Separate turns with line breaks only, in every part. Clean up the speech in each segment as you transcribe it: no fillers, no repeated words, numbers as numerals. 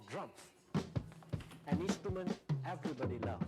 drums, an instrument everybody loves.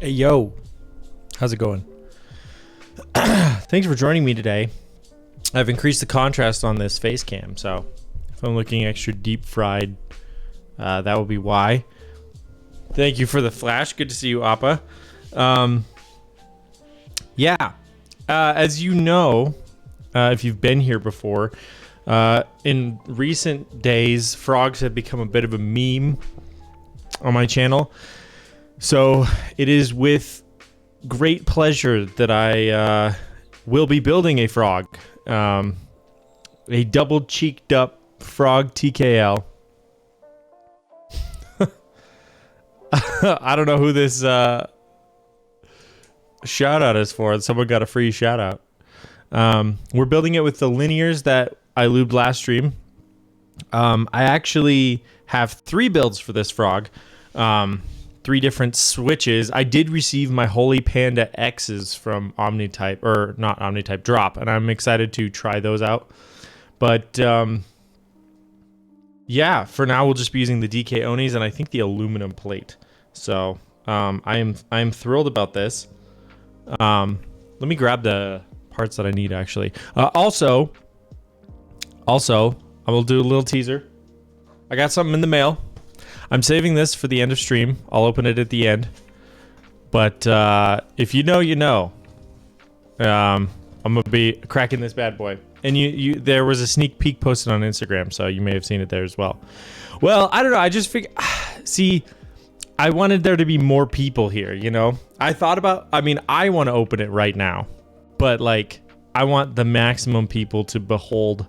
Hey, yo, how's it going? Thanks for joining me today. I've increased the contrast on this face cam, so if I'm looking extra deep fried, that will be why. Thank you for the flash. Good to see you, Appa. As you know, if you've been here before, in recent days, frogs have become a bit of a meme on my channel. So it is with great pleasure that I will be building a frog, a double-cheeked up frog TKL. I don't know who this shout out is for. Someone got a free shout out. We're building it with the linears that I lubed last stream. I actually have 3 builds for this frog. 3 different switches. I did receive my Holy Panda X's from Omnitype, or not Omnitype, Drop, and I'm excited to try those out. But yeah, for now we'll just be using the DK Onis and I think the aluminum plate. So I am thrilled about this. Let me grab the parts that I need actually. Also, I will do a little teaser. I got something in the mail. I'm saving this for the end of stream. I'll open it at the end. But if you know, you know. I'm going to be cracking this bad boy. And you there was a sneak peek posted on Instagram, so you may have seen it there as well. Well, I don't know. I just figured, see, I wanted there to be more people here, you know? I thought about, I mean, I want to open it right now, but like, I want the maximum people to behold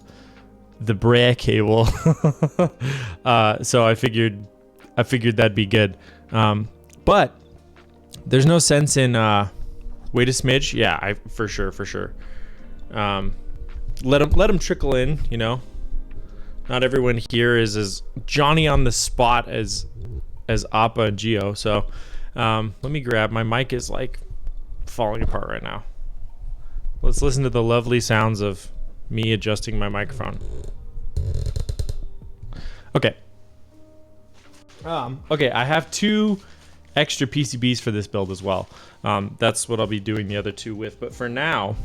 the Bray cable. So I figured that'd be good. But there's no sense in, wait a smidge. Yeah, for sure. Let them trickle in, you know? Not everyone here is as Johnny on the spot as Appa and Geo. So let me grab, my mic is like falling apart right now. Let's listen to the lovely sounds of me adjusting my microphone. Okay. Okay, I have 2 extra PCBs for this build as well. That's what I'll be doing the other 2 with. But for now,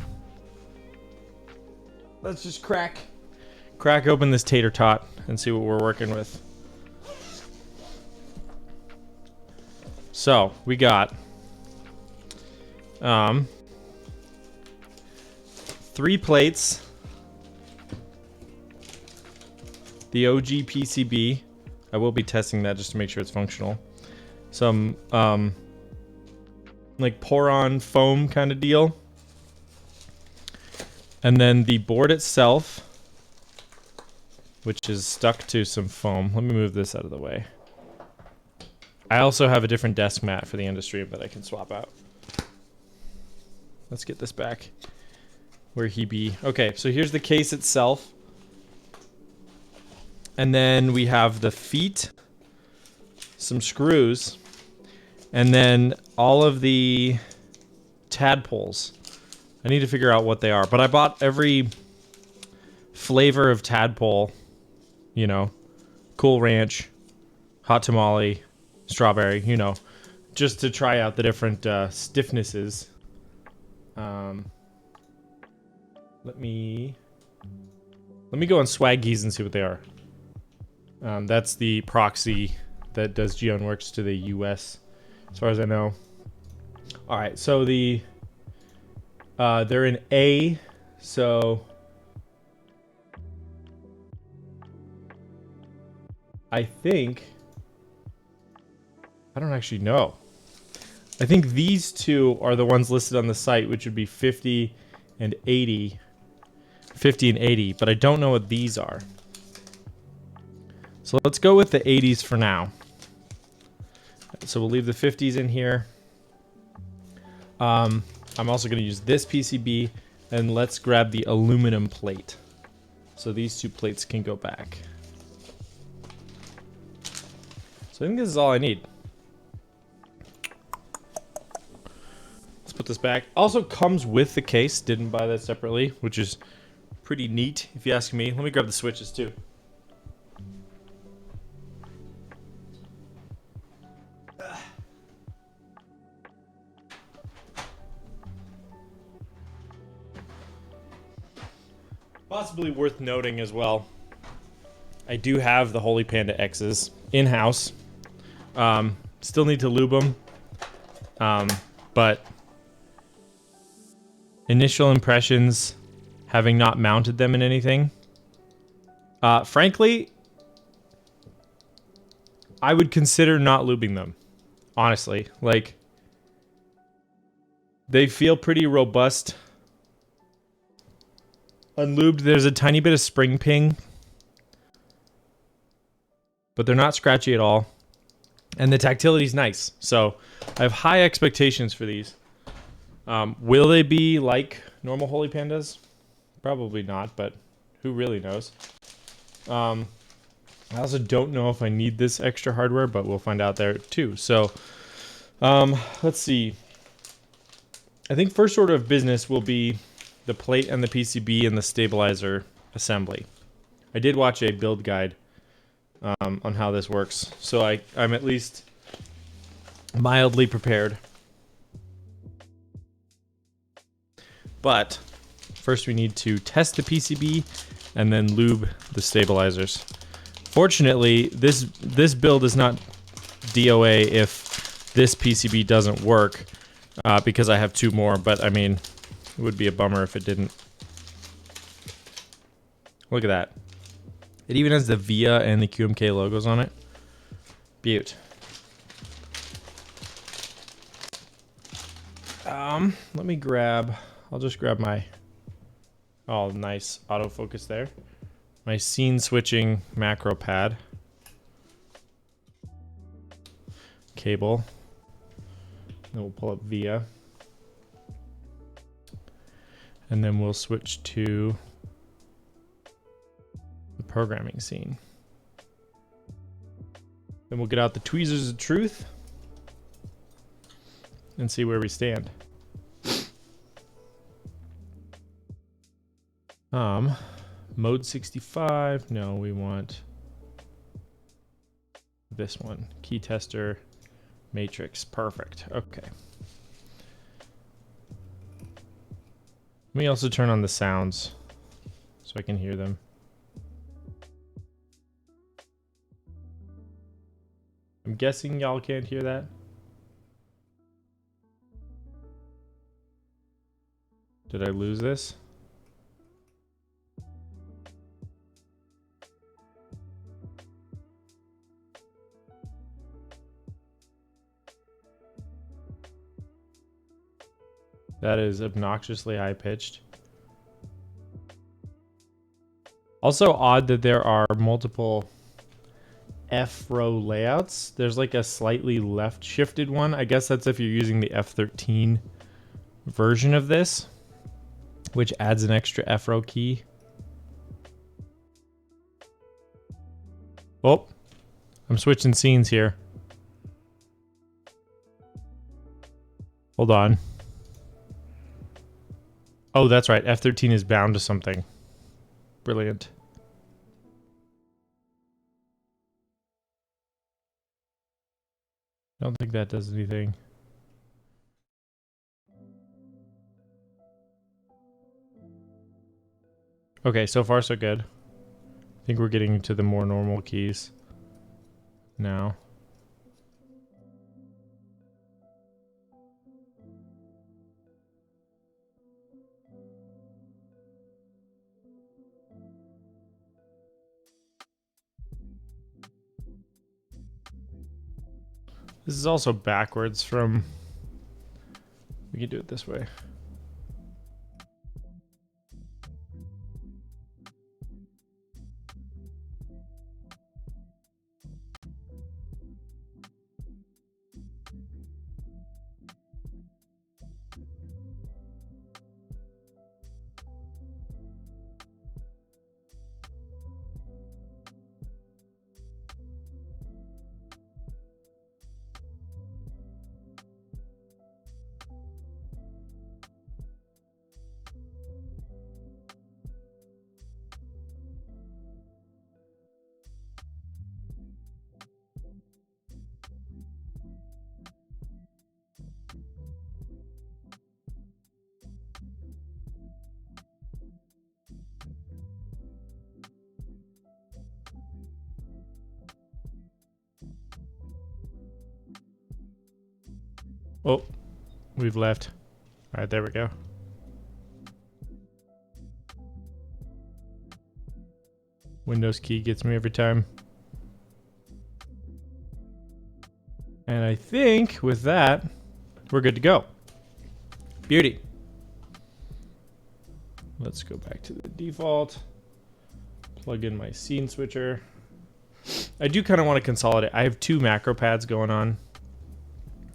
let's just crack open this tater tot and see what we're working with. So we got 3 plates, the OG PCB. I will be testing that just to make sure it's functional. Some like pour-on foam kind of deal. And then the board itself, which is stuck to some foam. Let me move this out of the way. I also have a different desk mat for the end of stream that I can swap out. Let's get this back where he be. Okay, so here's the case itself. And then we have the feet, some screws, and then all of the tadpoles. I need to figure out what they are, but I bought every flavor of tadpole, you know, Cool Ranch, Hot Tamale, Strawberry, you know, just to try out the different stiffnesses. Let me go on Swaggies and see what they are. That's the proxy that does GeoWorks to the US, as far as I know. All right, so they're in A, so I don't actually know. I think these 2 are the ones listed on the site, which would be 50 and 80. 50 and 80, but I don't know what these are. So let's go with the 80s for now. So we'll leave the 50s in here. I'm also going to use this PCB, and let's grab the aluminum plate. So these 2 plates can go back. So I think this is all I need. Let's put this back. Also comes with the case. Didn't buy that separately, which is pretty neat if you ask me. Let me grab the switches too. Possibly worth noting as well, I do have the Holy Panda X's in-house. Still need to lube them. But initial impressions, having not mounted them in anything, frankly, I would consider not lubing them. Honestly, like, they feel pretty robust. Unlubed, there's a tiny bit of spring ping, but they're not scratchy at all. And the tactility is nice. So I have high expectations for these. Will they be like normal Holy Pandas? Probably not, but who really knows? I also don't know if I need this extra hardware, but we'll find out there too. So let's see. I think first order of business will be the plate and the PCB and the stabilizer assembly. I did watch a build guide on how this works, so I'm at least mildly prepared. But first we need to test the PCB and then lube the stabilizers. Fortunately, this build is not DOA if this PCB doesn't work, because I have 2 more, but I mean, it would be a bummer if it didn't. Look at that. It even has the VIA and the QMK logos on it. Beaut. Let me grab, I'll just grab my, oh, nice autofocus there. My scene switching macro pad. Cable. Then we'll pull up VIA. And then we'll switch to the programming scene. Then we'll get out the tweezers of truth and see where we stand. Mode 65. No, we want this one. Key tester, matrix. Perfect. Okay. Let me also turn on the sounds so I can hear them. I'm guessing y'all can't hear that. Did I lose this? That is obnoxiously high pitched. Also odd that there are multiple F-row layouts. There's like a slightly left shifted one. I guess that's if you're using the F13 version of this, which adds an extra F-row key. Oh, I'm switching scenes here. Hold on. Oh, that's right. F13 is bound to something. Brilliant. I don't think that does anything. Okay, so far so good. I think we're getting to the more normal keys now. This is also backwards from... We can do it this way. Oh, we've left. All right, there we go. Windows key gets me every time. And I think with that, we're good to go. Beauty. Let's go back to the default. Plug in my scene switcher. I do kind of want to consolidate. I have two macro pads going on.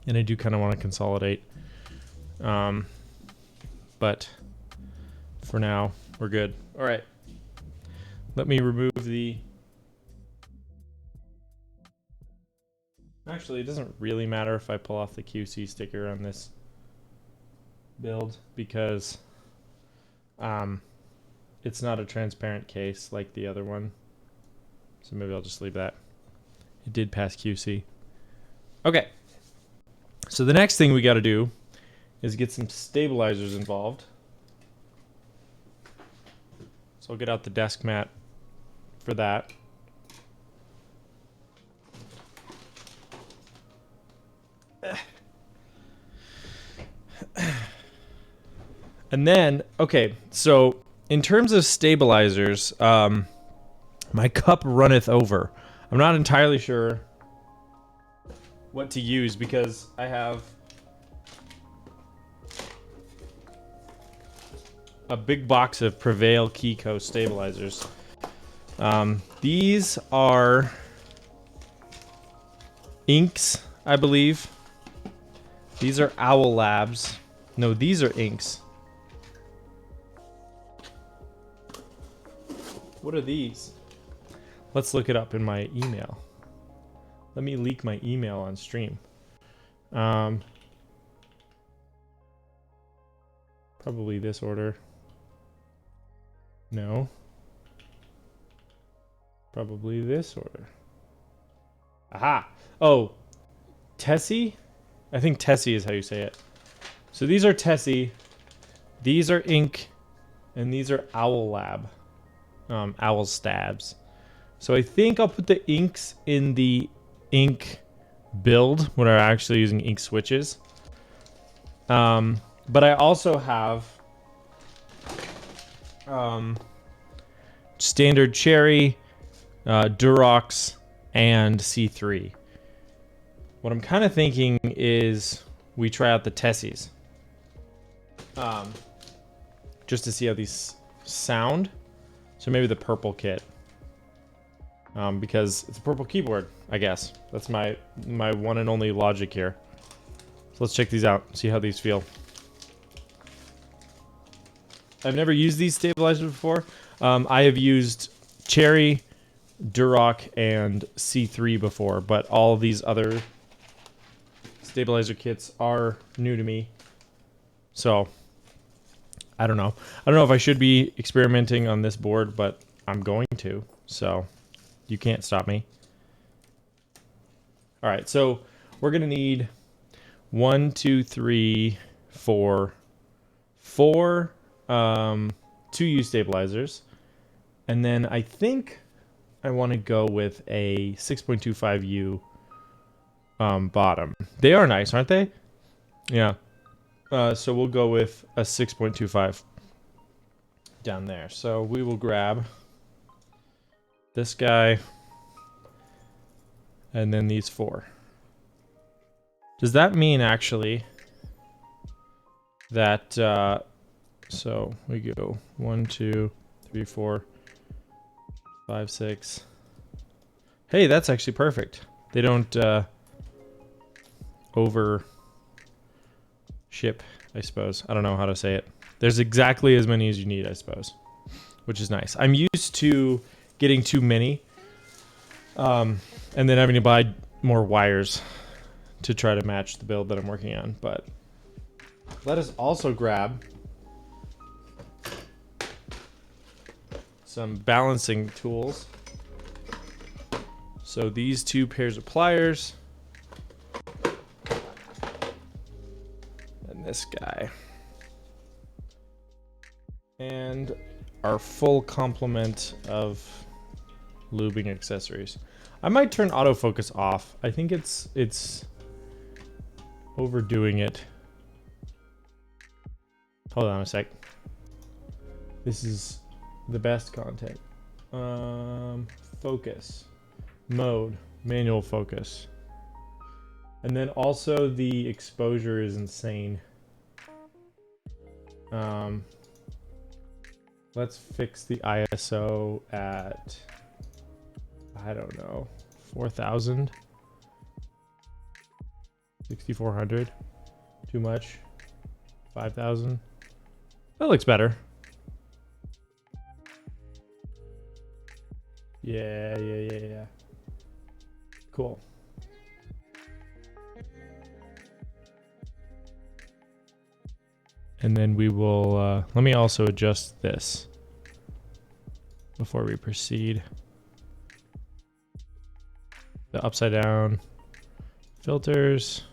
And I do kind of want to consolidate. But for now, we're good. All right. Let me remove the... Actually, it doesn't really matter if I pull off the QC sticker on this build because it's not a transparent case like the other one. So maybe I'll just leave that. It did pass QC. Okay. So the next thing we got to do is get some stabilizers involved. So I'll get out the desk mat for that. And then, okay, so in terms of stabilizers, my cup runneth over. I'm not entirely sure what to use because I have a big box of Prevail Keyco stabilizers. These are inks, I believe. These are Owl Labs. No, these are inks. What are these? Let's look it up in my email. Let me leak my email on stream. Probably this order. No. Probably this order. Aha! Oh, Tecsee? I think Tecsee is how you say it. So these are Tecsee. These are ink. And these are Owl Lab. Owl Stabs. So I think I'll put the inks in the ink build when I'm actually using ink switches. But I also have standard cherry, Durox, and C3. What I'm kind of thinking is we try out the Tessies. Just to see how these sound. So maybe the purple kit. Because it's a purple keyboard, I guess. That's my one and only logic here. So let's check these out, see how these feel. I've never used these stabilizers before. I have used Cherry, Duroc, and C3 before, but all these other stabilizer kits are new to me. So, I don't know. I don't know if I should be experimenting on this board, but I'm going to. So, you can't stop me. All right, so we're going to need 1, 2, 3, 4 2U stabilizers. And then I think I want to go with a 6.25U bottom. They are nice, aren't they? Yeah. So we'll go with a 6.25 down there. So we will grab this guy and then these 4. Does that mean actually that so we go 1, 2, 3, 4, 5, 6. Hey, that's actually perfect. They don't over ship, I suppose. I don't know how to say it. There's exactly as many as you need, I suppose, which is nice. I'm used to getting too many and then having to buy more wires to try to match the build that I'm working on. But let us also grab some balancing tools. So these 2 pairs of pliers and this guy and our full complement of lubing accessories. I might turn autofocus off. I think it's overdoing it. Hold on a sec. This is the best content. Focus. Mode. Manual focus. And then also the exposure is insane. Let's fix the ISO at, I don't know, 4,000? 6,400? Too much? 5,000? That looks better. Yeah. Cool. And then we will, let me also adjust this before we proceed. The upside down filters.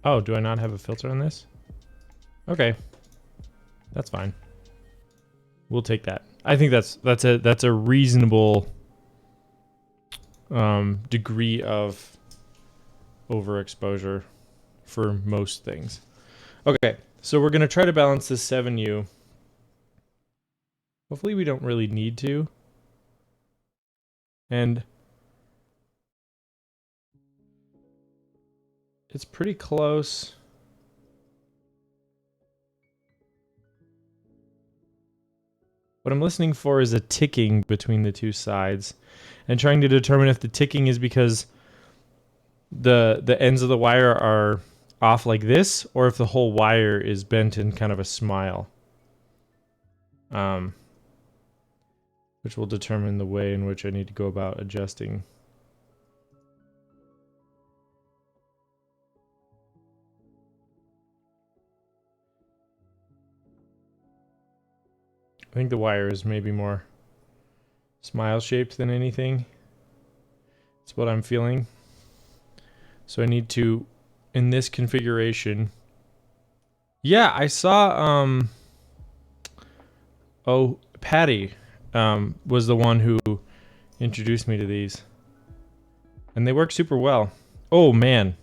Oh, do I not have a filter on this? Okay. That's fine. We'll take that. I think that's a reasonable degree of overexposure for most things. Okay, so we're going to try to balance this 7U. Hopefully we don't really need to. And it's pretty close. What I'm listening for is a ticking between the two sides and trying to determine if the ticking is because the ends of the wire are off like this, or if the whole wire is bent in kind of a smile. Which will determine the way in which I need to go about adjusting. I think the wire is maybe more smile shaped than anything. It's what I'm feeling. So I need to, in this configuration. Yeah, I saw, oh, Patty was the one who introduced me to these. And they work super well. Oh, man.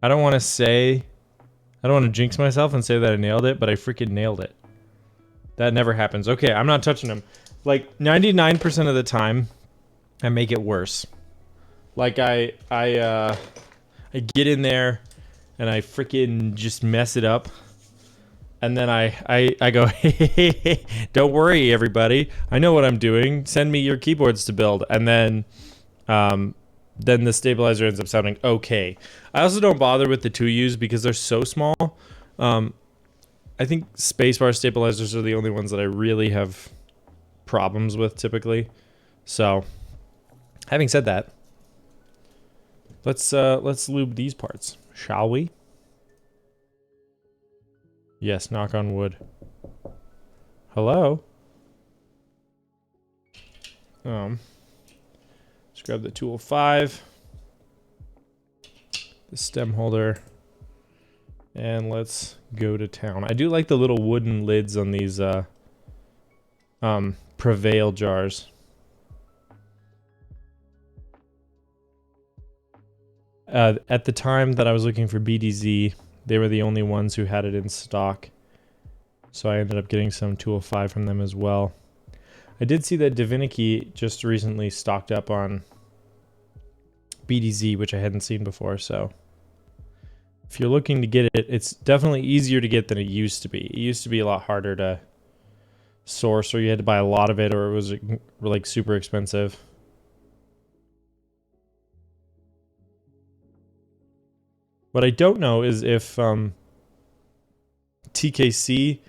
I don't want to jinx myself and say that I nailed it, but I freaking nailed it. That never happens. Okay, I'm not touching them. Like 99% of the time, I make it worse. Like I get in there and I freaking just mess it up. And then I go, hey, don't worry, everybody. I know what I'm doing. Send me your keyboards to build. And then the stabilizer ends up sounding okay. I also don't bother with the 2Us because they're so small. I think spacebar stabilizers are the only ones that I really have problems with typically. So, having said that, let's lube these parts, shall we? Yes, knock on wood. Hello? Let's grab the tool 5, the stem holder, and let's go to town. I do like the little wooden lids on these Prevail jars. At the time that I was looking for BDZ, they were the only ones who had it in stock. So I ended up getting some 205 from them as well. I did see that Divinity just recently stocked up on BDZ, which I hadn't seen before, so if you're looking to get it, it's definitely easier to get than it used to be. It used to be a lot harder to source, or you had to buy a lot of it, or it was like super expensive. What I don't know is if TKC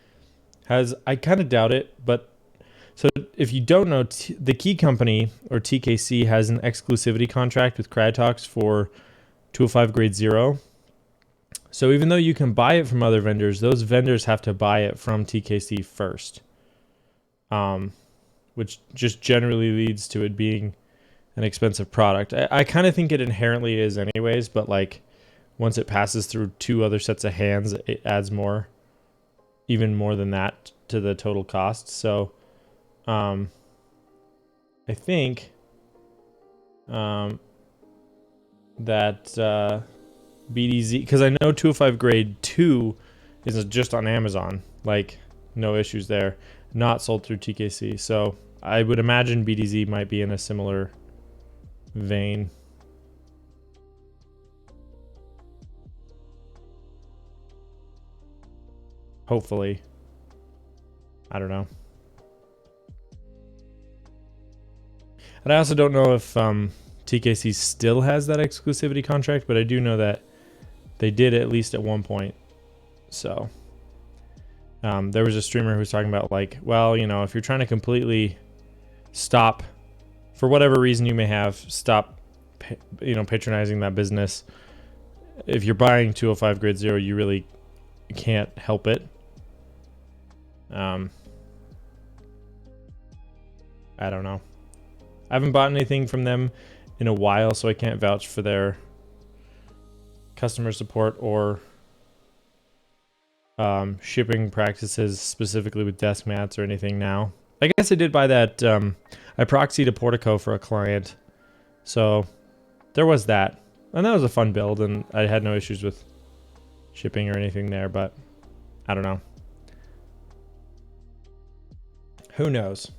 has, I kind of doubt it, but so if you don't know, the key company, or TKC, has an exclusivity contract with Cryatox for 205 grade 0. So even though you can buy it from other vendors, those vendors have to buy it from TKC first. Which just generally leads to it being an expensive product. I kind of think it inherently is anyways, but like once it passes through 2 other sets of hands, it adds more, even more than that, to the total cost. So I think that BDZ, because I know 205 grade 2 is just on Amazon, like no issues there, not sold through TKC. So I would imagine BDZ might be in a similar vein. Hopefully. I don't know. And I also don't know if TKC still has that exclusivity contract, but I do know that they did at least at one point. So there was a streamer who was talking about like, well, you know, if you're trying to completely stop, for whatever reason you may have, stop, you know, patronizing that business. If you're buying 205 grade 0, you really can't help it. I don't know. I haven't bought anything from them in a while, so I can't vouch for their customer support or shipping practices specifically with desk mats or anything now. I guess I did buy that. I proxied a Portico for a client, so there was that. And that was a fun build, and I had no issues with shipping or anything there, but I don't know. Who knows?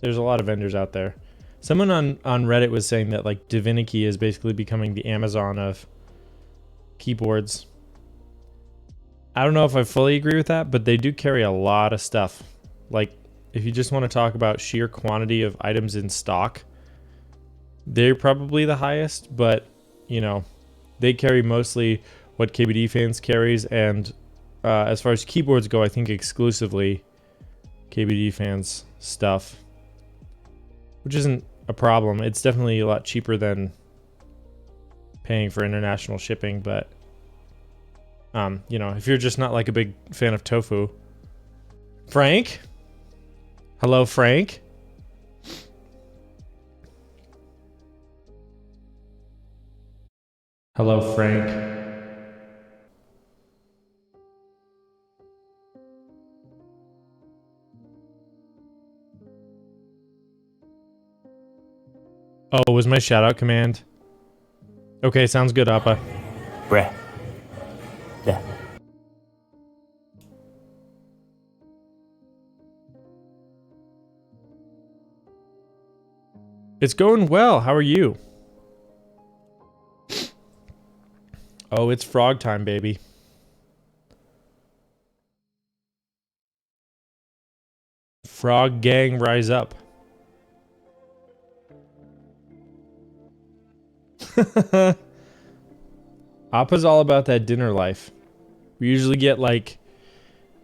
There's a lot of vendors out there. Someone on Reddit was saying that like Divinity is basically becoming the Amazon of keyboards. I don't know if I fully agree with that, but they do carry a lot of stuff. Like, if you just want to talk about sheer quantity of items in stock, they're probably the highest, but, you know, they carry mostly what KBD Fans carries, and as far as keyboards go, I think exclusively KBD Fans stuff, which isn't a problem. It's definitely a lot cheaper than paying for international shipping, but you know, if you're just not like a big fan of tofu. Frank? Hello, Frank? Hello, Frank. Oh, was my shout out command? Okay, sounds good, Appa.
Bruh. Yeah.
It's going well. How are you? Oh, it's frog time, baby. Frog gang, rise up. Appa's all about that dinner life. We usually get like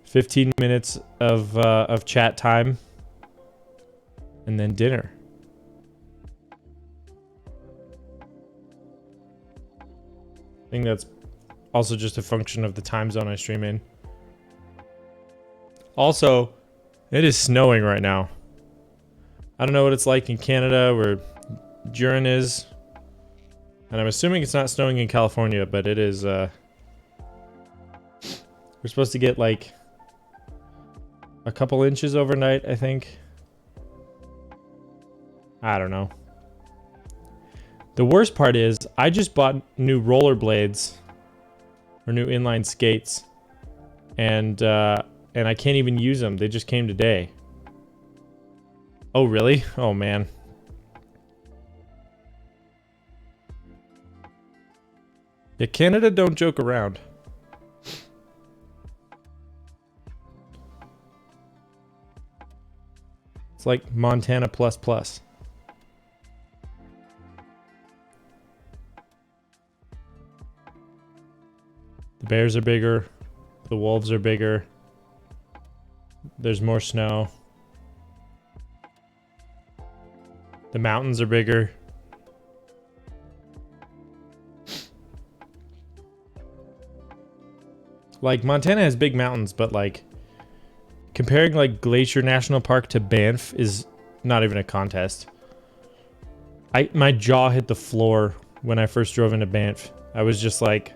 15 minutes of chat time and then dinner. I think that's also just a function of the time zone I stream in. Also, it is snowing right now. I don't know what it's like in Canada where Durin is. And I'm assuming it's not snowing in California, but it is, we're supposed to get like a couple inches overnight, I think. I don't know. The worst part is, I just bought new rollerblades, or new inline skates, and I can't even use them. They just came today. Oh, really? Oh, man. Yeah, Canada don't joke around. It's like Montana plus plus. The bears are bigger. The wolves are bigger. There's more snow. The mountains are bigger. Like, Montana has big mountains, but like, comparing like Glacier National Park to Banff is not even a contest. My jaw hit the floor when I first drove into Banff. I was just like,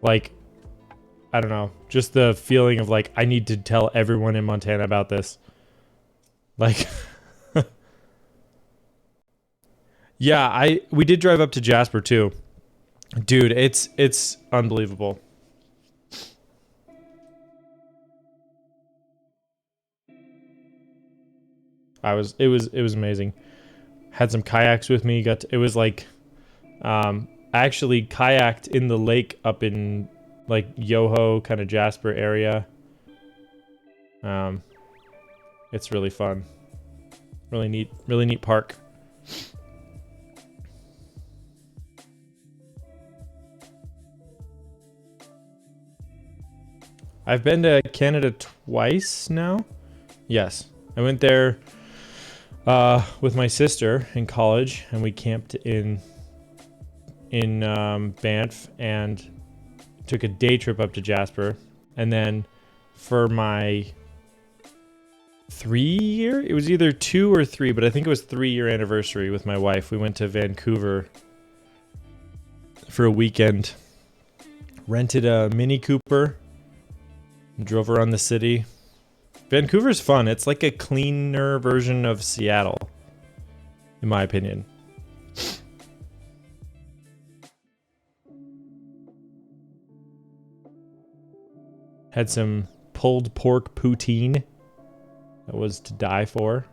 I don't know, just the feeling of like, I need to tell everyone in Montana about this. Like, yeah, we did drive up to Jasper too. Dude, it's unbelievable. It was amazing. Had some kayaks with me. It was like, I actually kayaked in the lake up in like Yoho, kind of Jasper area. It's really fun. Really neat park. I've been to Canada twice now. Yes, I went there with my sister in college, and we camped in Banff and took a day trip up to Jasper. And then for my 3-year, it was either 2 or 3, but I think it was 3-year anniversary with my wife, we went to Vancouver for a weekend. Rented a Mini Cooper, drove around the city. Vancouver's fun. It's like a cleaner version of Seattle, in my opinion. Had some pulled pork poutine. That was to die for.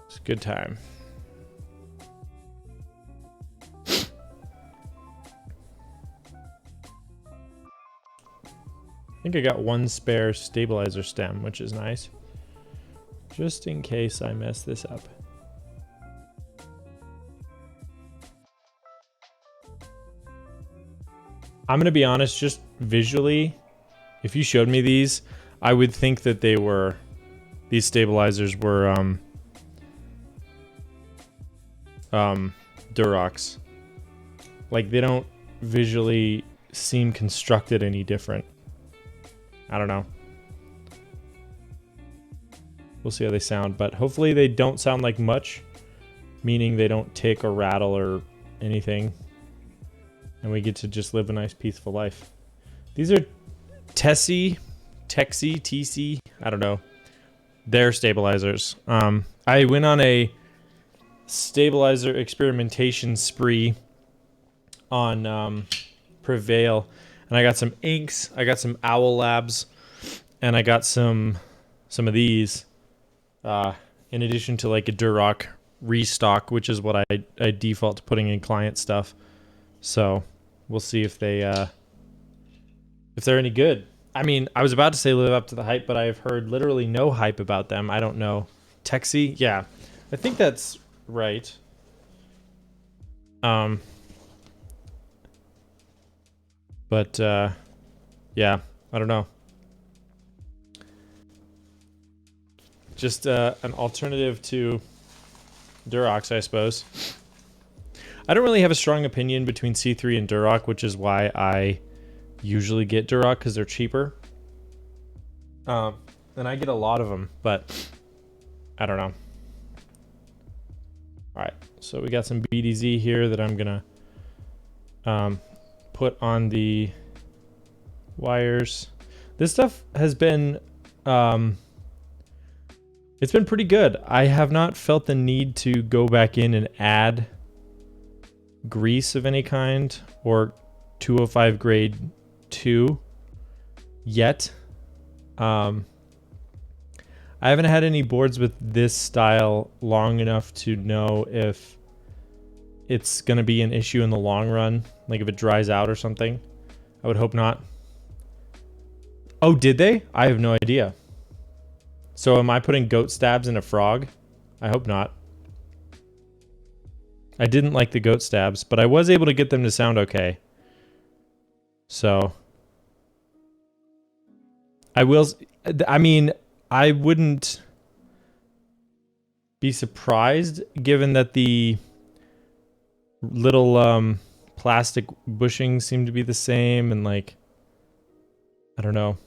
It's a good time. I think I got one spare stabilizer stem, which is nice. Just in case I mess this up. I'm going to be honest, just visually, if you showed me these, I would think that they were, these stabilizers were, Durox. Like, they don't visually seem constructed any different. I don't know. We'll see how they sound, but hopefully they don't sound like much, meaning they don't tick or rattle or anything. And we get to just live a nice, peaceful life. These are Tecsee, TC, I don't know. They're stabilizers. I went on a stabilizer experimentation spree on Prevail, and I got some inks, I got some Owl Labs, and I got some of these, in addition to like a Duroc restock, which is what I default to putting in client stuff. So we'll see if they're any good. I mean, I was about to say live up to the hype, but I've heard literally no hype about them. I don't know. Tecsee? Yeah. I think that's right. But yeah, I don't know. Just an alternative to Durox, I suppose. I don't really have a strong opinion between C3 and Duroc, which is why I usually get Duroc, because they're cheaper. And I get a lot of them, but I don't know. All right, so we got some BDZ here that I'm gonna put on the wires. This stuff has been it's been pretty good. I have not felt the need to go back in and add grease of any kind or 205 grade 2 yet. I haven't had any boards with this style long enough to know if it's going to be an issue in the long run, like if it dries out or something. I would hope not. Oh, did they? I have no idea. So am I putting goat stabs in a frog? I hope not. I didn't like the goat stabs, but I was able to get them to sound okay. So I mean, I wouldn't be surprised given that the little plastic bushings seem to be the same, and like, I don't know.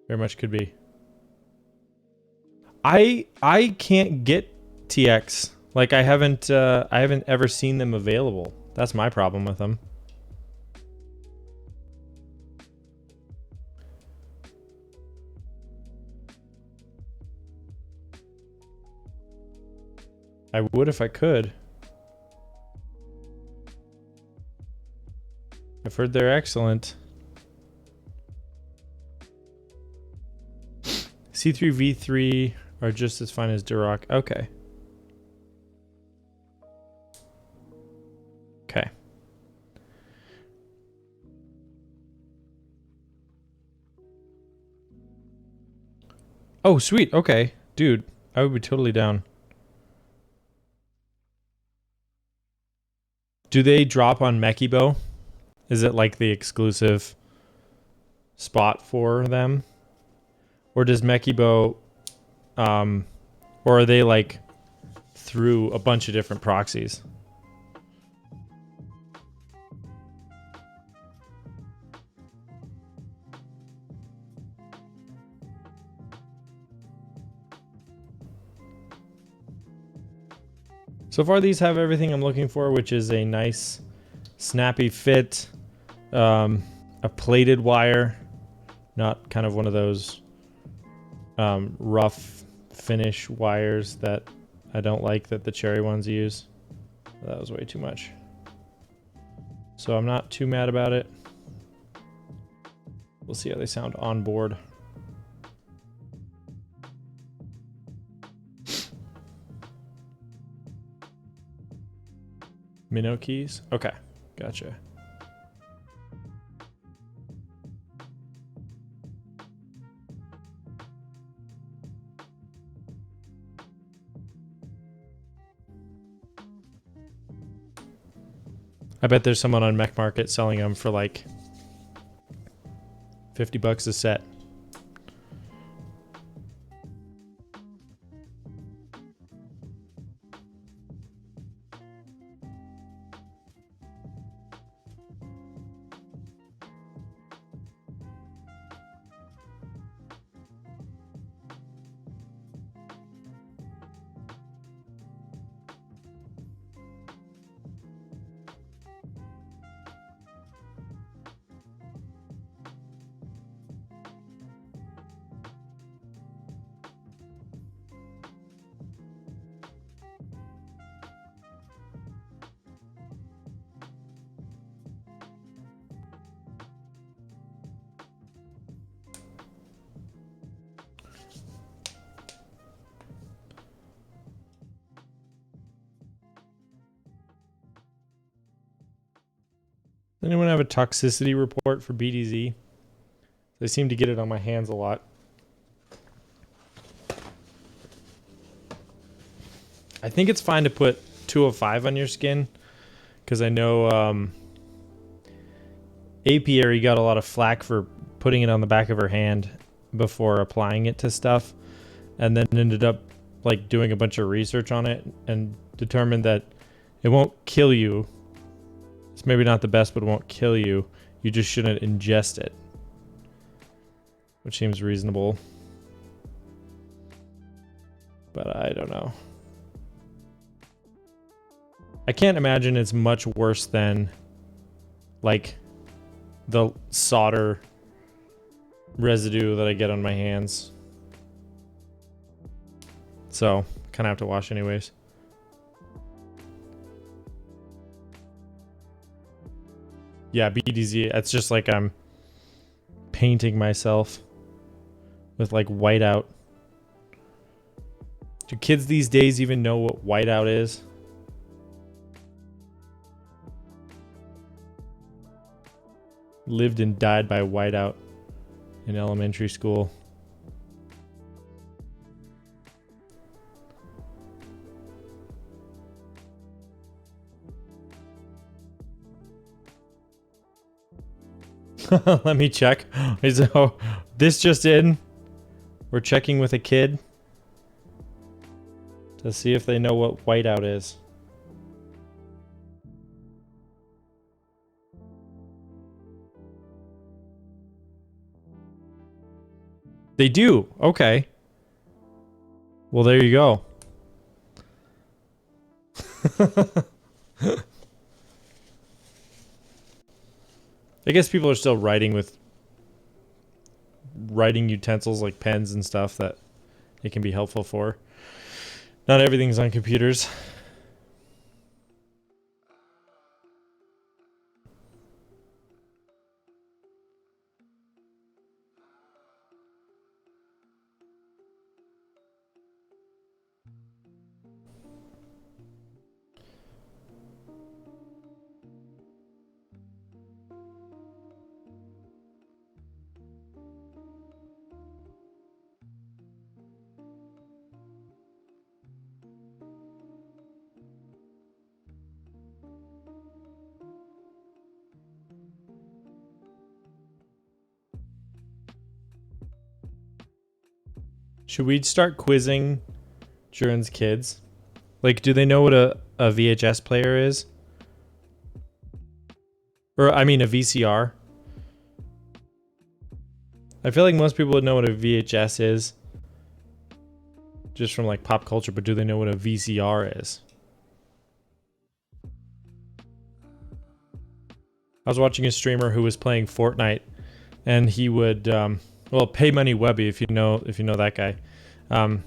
Very much could be. I can't get TX. Like I haven't ever seen them available. That's my problem with them. I would if I could. I've heard they're excellent. C3 V3 are just as fine as Duroc. Okay. Okay. Oh, sweet. Okay. Dude, I would be totally down. Do they drop on Mekibo? Is it like the exclusive spot for them? Or does Mekibo, or are they like through a bunch of different proxies? So far these have everything I'm looking for, which is a nice snappy fit, a plated wire, not kind of one of those rough finish wires that I don't like that the Cherry ones use. That was way too much. So I'm not too mad about it. We'll see how they sound on board. Minnow keys? Okay, gotcha. I bet there's someone on Mech Market selling them for like 50 bucks a set. Anyone have a toxicity report for BDZ? I seem to get it on my hands a lot. I think it's fine to put 205 on your skin, because I know Apiary got a lot of flack for putting it on the back of her hand before applying it to stuff, and then ended up like doing a bunch of research on it and determined that it won't kill you. It's maybe not the best, but it won't kill you. You just shouldn't ingest it, which seems reasonable. But I don't know. I can't imagine it's much worse than like the solder residue that I get on my hands. So kind of have to wash anyways. Yeah, BDZ, it's just like I'm painting myself with like whiteout. Do kids these days even know what whiteout is? Lived and died by whiteout in elementary school. Let me check. So this just in. We're checking with a kid to see if they know what whiteout is. They do. Okay. Well, there you go. I guess people are still writing with writing utensils like pens and stuff that it can be helpful for. Not everything's on computers. Should we start quizzing Juren's kids? Like, do they know what a VHS player is? Or, I mean, a VCR? I feel like most people would know what a VHS is. Just from, like, pop culture, but do they know what a VCR is? I was watching a streamer who was playing Fortnite, and he would, well, Pay Money Webby, if you know that guy. I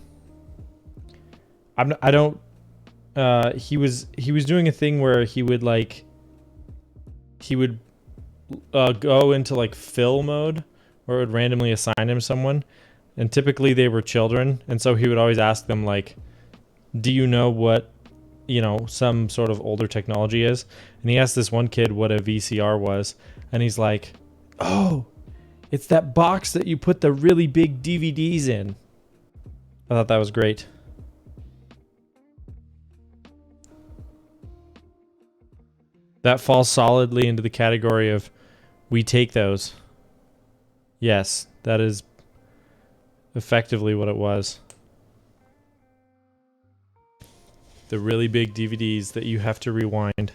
he was doing a thing where he would go into like fill mode, where it would randomly assign him someone, and typically they were children, and so he would always ask them like, do you know what, some sort of older technology is? And he asked this one kid what a VCR was, and he's like, oh, it's that box that you put the really big DVDs in. I thought that was great. That falls solidly into the category of we take those. Yes, that is effectively what it was. The really big DVDs that you have to rewind.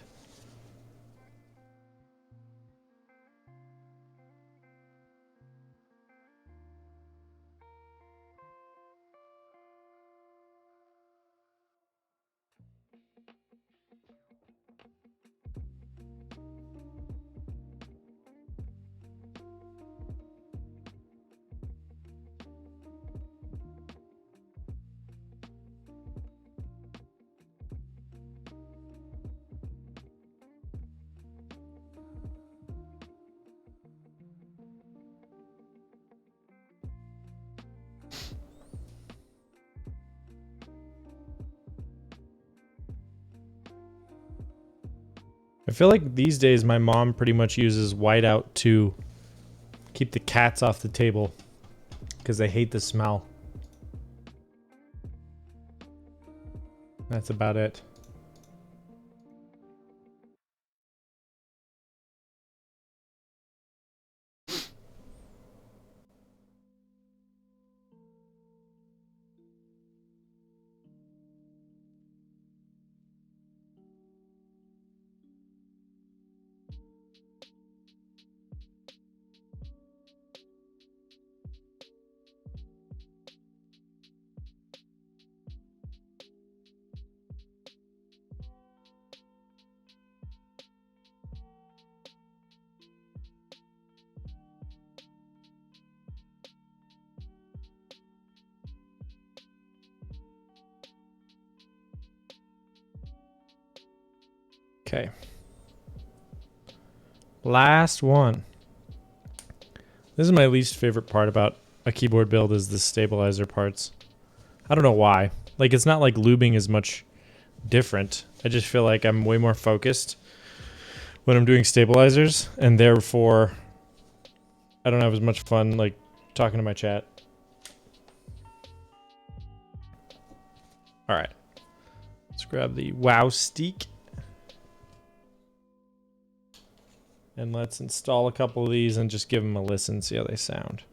I feel like these days my mom pretty much uses whiteout to keep the cats off the table because they hate the smell. That's about it. Okay. Last one. This is my least favorite part about a keyboard build is the stabilizer parts. I don't know why. Like, it's not like lubing is much different. I just feel like I'm way more focused when I'm doing stabilizers, and therefore I don't have as much fun like talking to my chat. All right. Let's grab the WoW Steak. And let's install a couple of these and just give them a listen, see how they sound.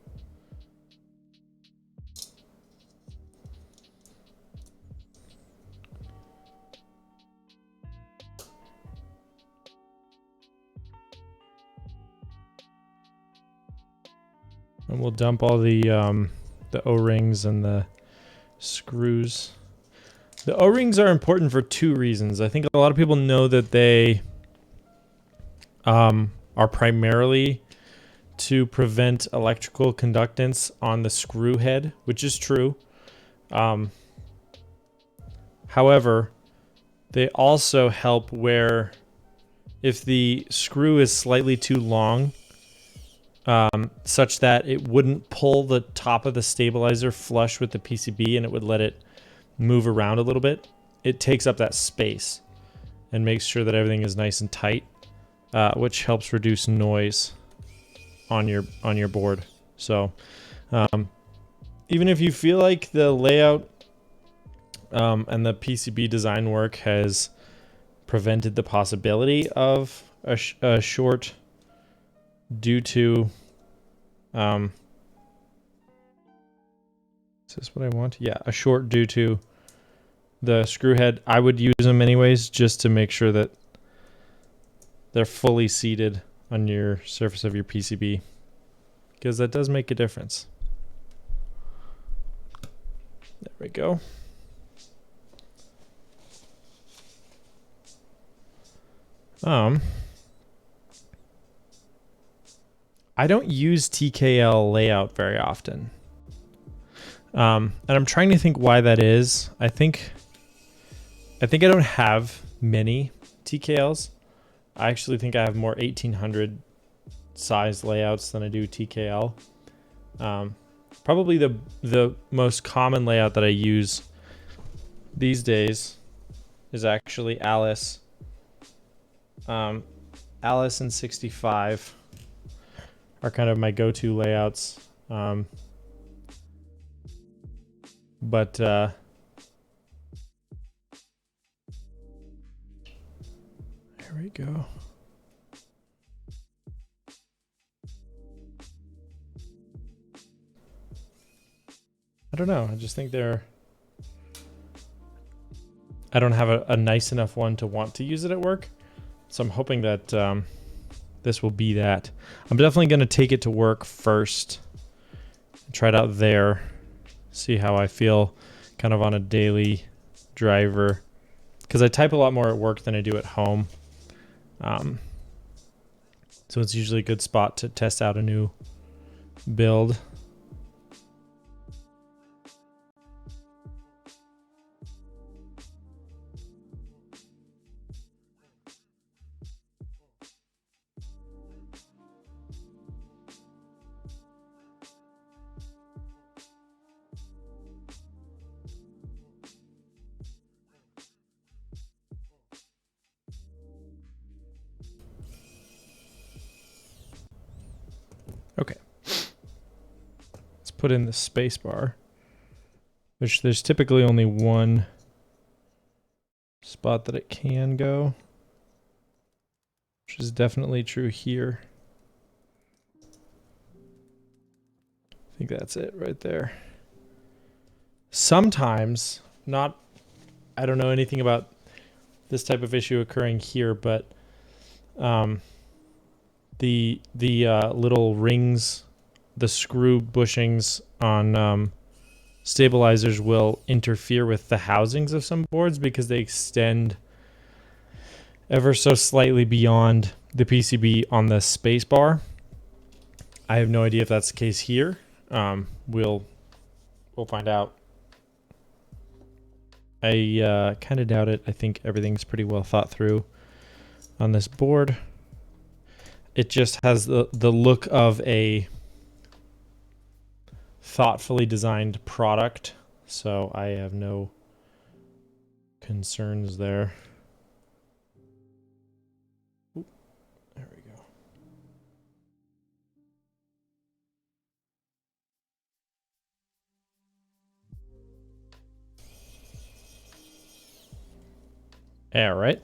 And we'll dump all the O-rings and the screws. The O-rings are important for two reasons. I think a lot of people know that they are primarily to prevent electrical conductance on the screw head, which is true. However, they also help where if the screw is slightly too long, such that it wouldn't pull the top of the stabilizer flush with the PCB and it would let it move around a little bit, it takes up that space and makes sure that everything is nice and tight, which helps reduce noise on your board. So even if you feel like the layout and the PCB design work has prevented the possibility of a short due to is this what I want? Yeah, a short due to the screw head. I would use them anyways just to make sure that they're fully seated on your surface of your PCB, because that does make a difference. There we go. I don't use TKL layout very often. And I'm trying to think why that is. I think I think I don't have many TKLs. I actually think I have more 1800 size layouts than I do TKL. Probably the most common layout that I use these days is actually Alice. Alice and 65 are kind of my go-to layouts. But there we go. I don't know. I just think they're... I don't have a nice enough one to want to use it at work. So I'm hoping that this will be that. I'm definitely going to take it to work first. Try it out there. See how I feel kind of on a daily driver. Because I type a lot more at work than I do at home. So it's usually a good spot to test out a new build. Okay. Let's put in the space bar, which there's typically only one spot that it can go, which is definitely true here. I think that's it right there. Sometimes, I don't know anything about this type of issue occurring here, but the little rings, the screw bushings on stabilizers will interfere with the housings of some boards because they extend ever so slightly beyond the PCB on the space bar. I have no idea if that's the case here. We'll find out. I kind of doubt it. I think everything's pretty well thought through on this board. It just has the look of a thoughtfully designed product, so I have no concerns there. Ooh, there we go. All right.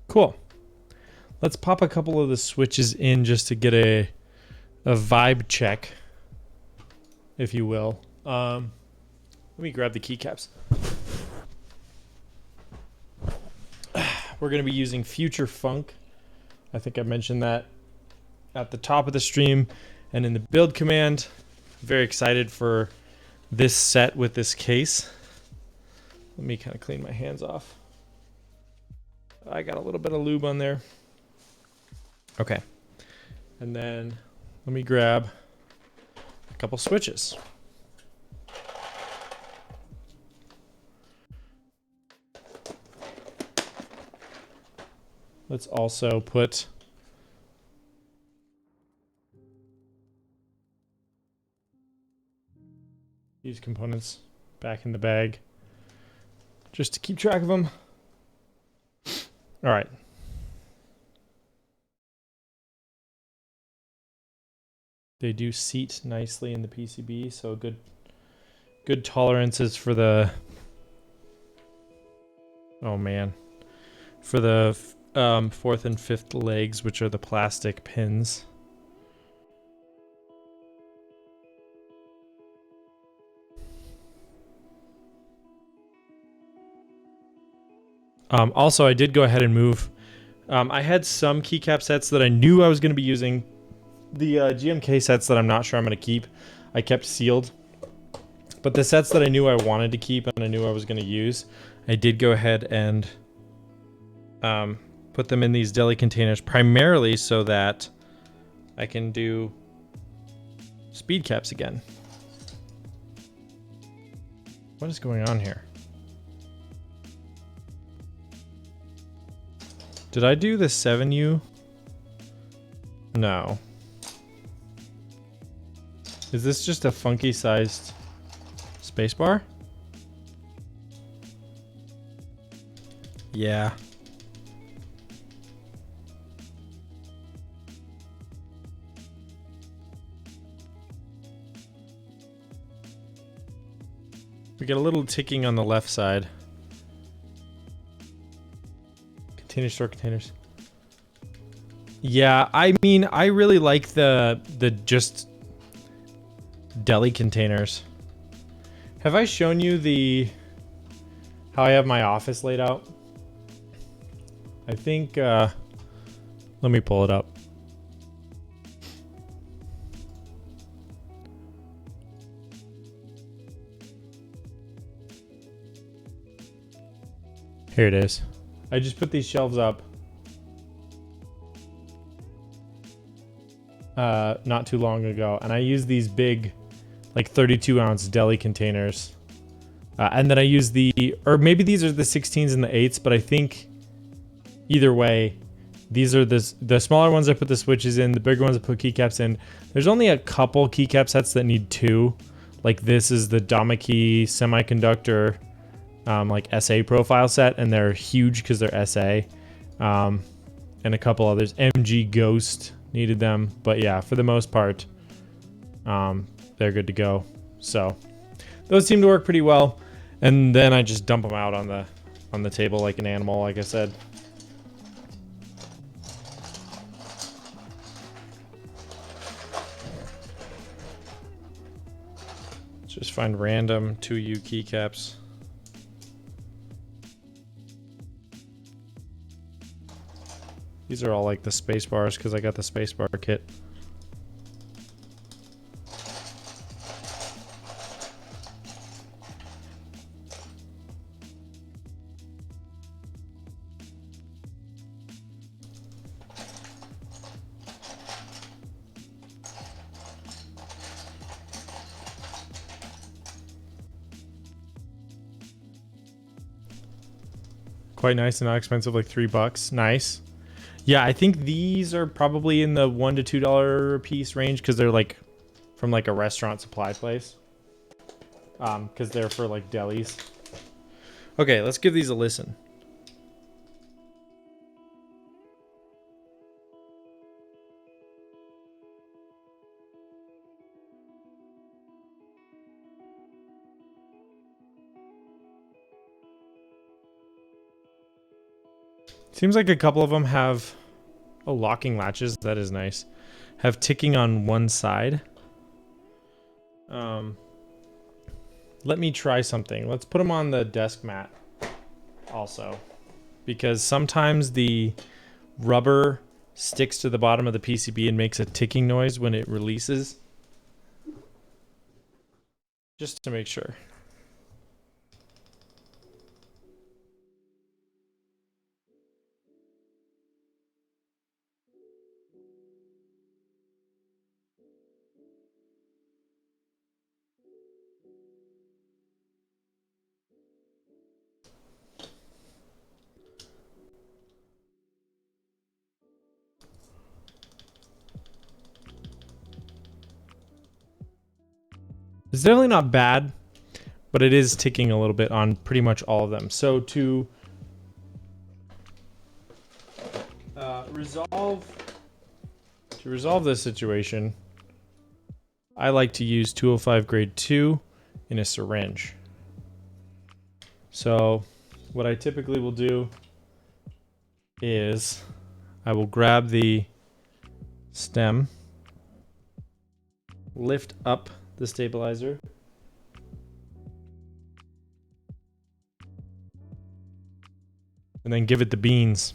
Cool. Let's pop a couple of the switches in just to get a vibe check, if you will. Let me grab the keycaps. We're going to be using Future Funk. I think I mentioned that at the top of the stream and in the build command. Very excited for this set with this case. Let me kind of clean my hands off. I got a little bit of lube on there. Okay. And then let me grab a couple switches. Let's also put these components back in the bag just to keep track of them. All right. They do seat nicely in the PCB, so good tolerances for the, oh man, for the fourth and fifth legs, which are the plastic pins. Also, I did go ahead and move. I had some keycap sets that I knew I was going to be using. The GMK sets that I'm not sure I'm going to keep, I kept sealed. But the sets that I knew I wanted to keep and I knew I was going to use, I did go ahead and put them in these deli containers primarily so that I can do speed caps again. What is going on here? Did I do the 7U? No. Is this just a funky sized spacebar? Yeah. We get a little ticking on the left side. Container store containers. Yeah, I mean, I really like the just deli containers. Have I shown you how I have my office laid out? I think, let me pull it up. Here it is. I just put these shelves up not too long ago, and I use these big, like 32-ounce deli containers. And then I use or maybe these are the 16s and the 8s, but I think either way, these are the smaller ones I put the switches in, the bigger ones I put keycaps in. There's only a couple keycap sets that need 2. Like this is the Damaki semiconductor like SA profile set, and they're huge because they're SA. And a couple others. MG Ghost needed them, but yeah, for the most part, they're good to go. So those seem to work pretty well. And then I just dump them out on the table like an animal, like I said. Let's just find random 2U keycaps. These are all like the space bars because I got the space bar kit. Quite nice and not expensive, like $3. Nice. Yeah, I think these are probably in the $1 to $2 a piece range because they're like from like a restaurant supply place. Because they're for like delis. Okay, let's give these a listen. Seems like a couple of them have locking latches. That is nice. Have ticking on one side. Let me try something. Let's put them on the desk mat also, because sometimes the rubber sticks to the bottom of the PCB and makes a ticking noise when it releases. Just to make sure. It's definitely not bad, but it is ticking a little bit on pretty much all of them. So to resolve this situation, I like to use 205 grade 2 in a syringe. So what I typically will do is I will grab the stem, lift up the stabilizer, and then give it the beans.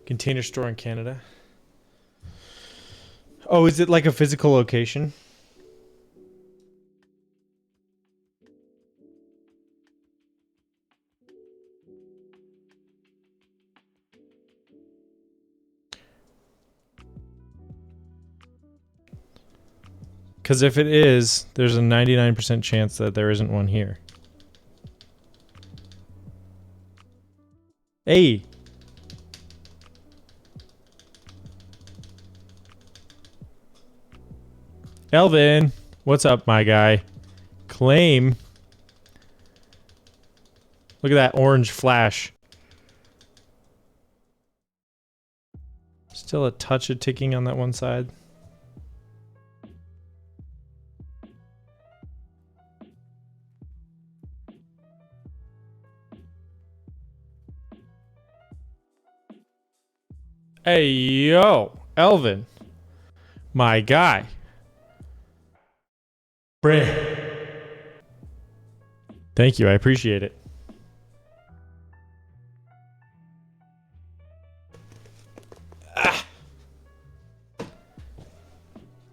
Container store in Canada. Oh, is it like a physical location? Because if it is, there's a 99% chance that there isn't one here. Hey! Elvin! What's up, my guy? Claim. Look at that orange flash. Still a touch of ticking on that one side. Hey, yo, Elvin. My guy. Bruh. Thank you, I appreciate it. Ah.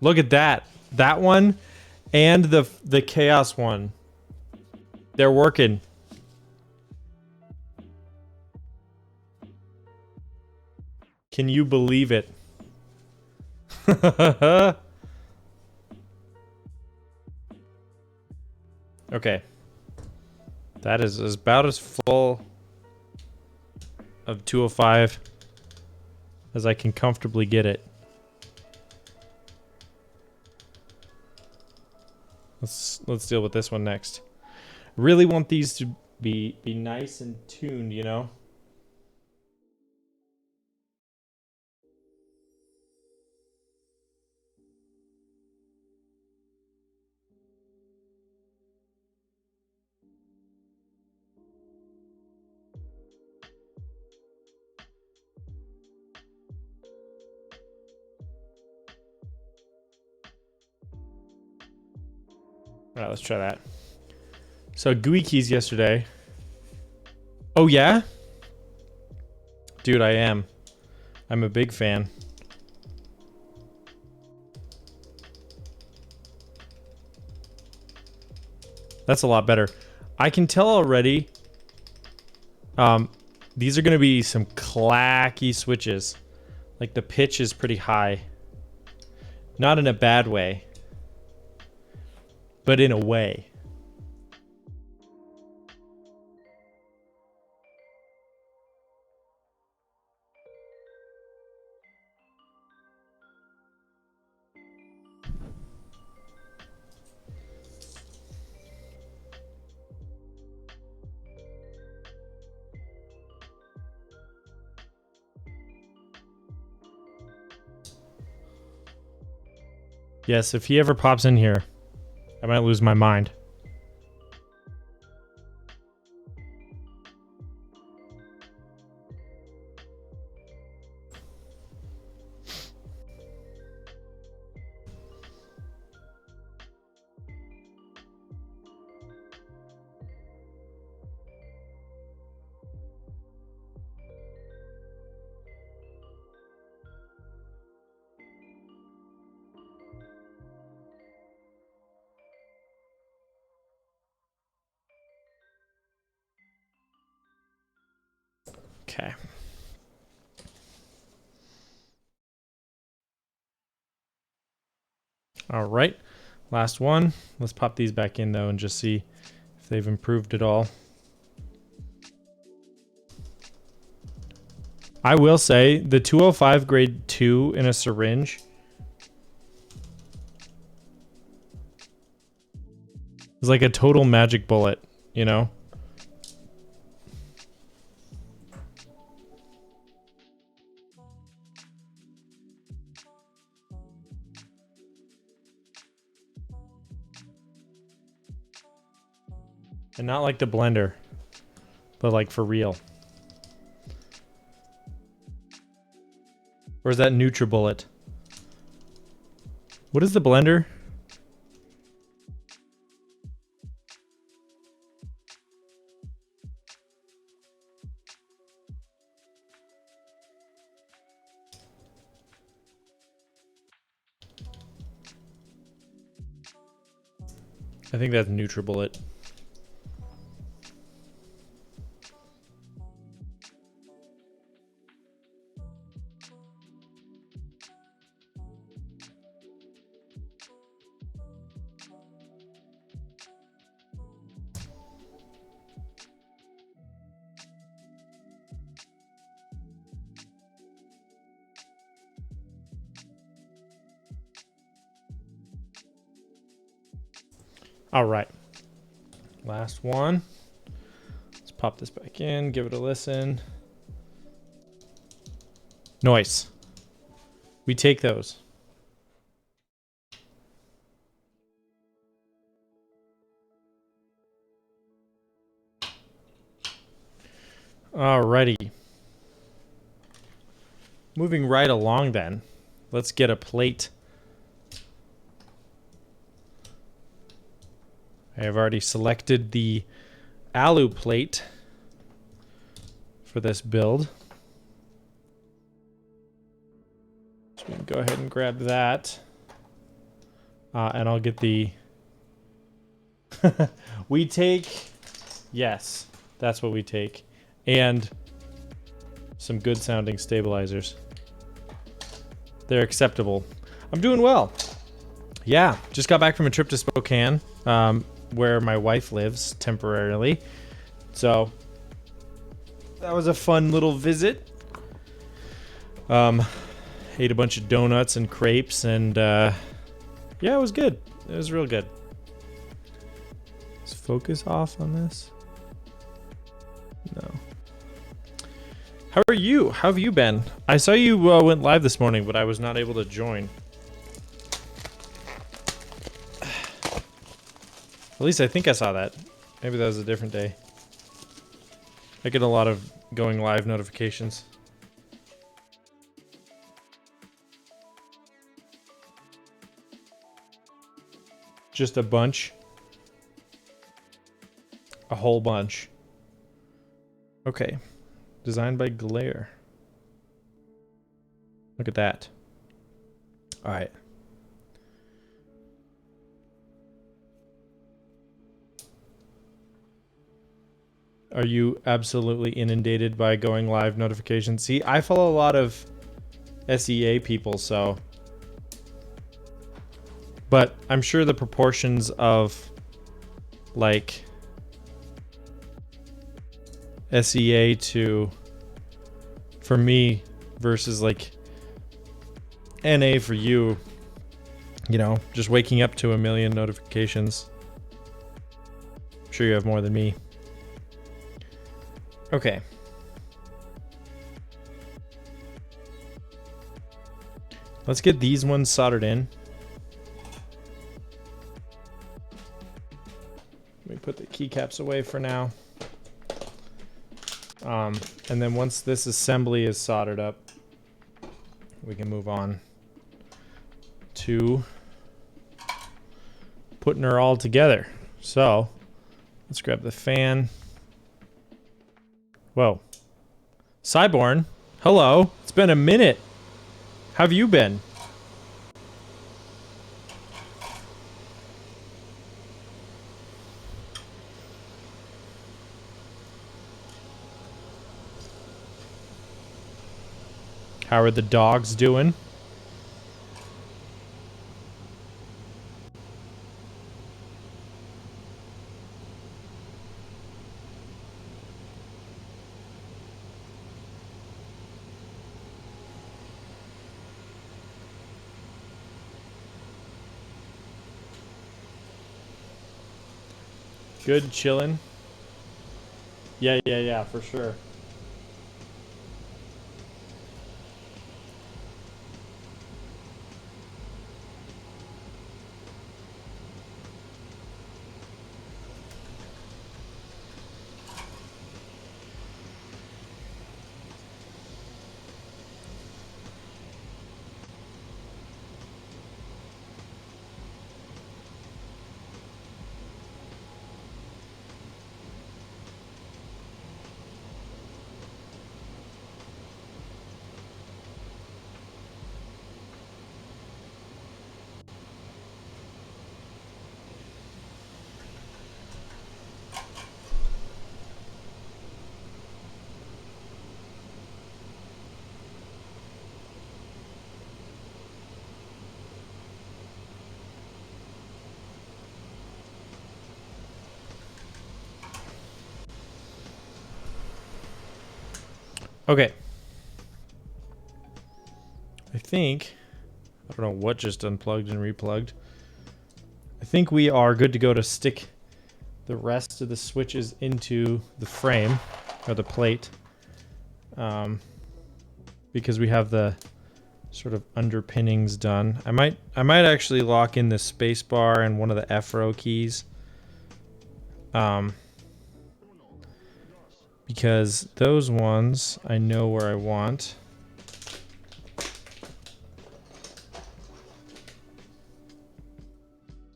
Look at that. That one and the chaos one. They're working. Can you believe it? Okay. That is about as full of 205 as I can comfortably get it. Let's deal with this one next. Really want these to be nice and tuned, you know? All right, let's try that. So GUI keys yesterday. Oh yeah? Dude, I am. I'm a big fan. That's a lot better. I can tell already. These are gonna be some clacky switches. Like the pitch is pretty high. Not in a bad way, but in a way. Yes, if he ever pops in here, I might lose my mind. Okay. All right. Last one. Let's pop these back in though and just see if they've improved at all. I will say the 205 grade 2 in a syringe is like a total magic bullet, you know? And not like the blender, but like for real. Or is that NutriBullet? What is the blender? I think that's NutriBullet. All right. Last one. Let's pop this back in, give it a listen. Noise. We take those. Alrighty. Moving right along then. Let's get a plate. I have already selected the alu plate for this build. So we can go ahead and grab that. And I'll get the... we take... Yes, that's what we take. And some good sounding stabilizers. They're acceptable. I'm doing well. Yeah, just got back from a trip to Spokane, where my wife lives temporarily. So that was a fun little visit. Ate a bunch of donuts and crepes, and yeah, it was good. It was real good. Is focus off on this? No. How are you? How have you been? I saw you went live this morning, but I was not able to join. At least I think I saw that. Maybe that was a different day. I get a lot of going live notifications. Just a bunch. A whole bunch. Okay. Designed by Glare. Look at that. All right. Are you absolutely inundated by going live notifications? See, I follow a lot of SEA people, so... But I'm sure the proportions of, like, SEA to, for me, versus, like, NA for you, you know, just waking up to a million notifications. I'm sure you have more than me. Okay. Let's get these ones soldered in. Let me put the keycaps away for now. And then once this assembly is soldered up, we can move on to putting her all together. So let's grab the fan. Whoa. Cyborn, hello. It's been a minute. How have you been? How are the dogs doing? Good, chillin'. Yeah, for sure. Okay. I don't know what just unplugged and replugged. I think we are good to go to stick the rest of the switches into the frame or the plate, because we have the sort of underpinnings done. I might actually lock in the space bar and one of the F-row keys, because those ones I know where I want.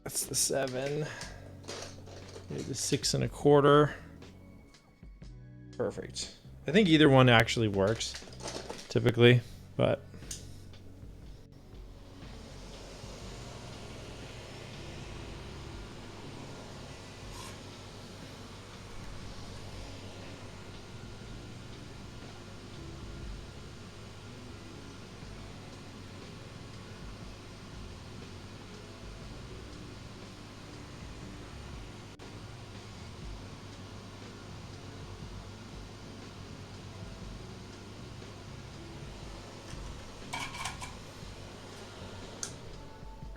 That's the 7. Maybe the 6 1/4. Perfect. I think either one actually works, typically, but.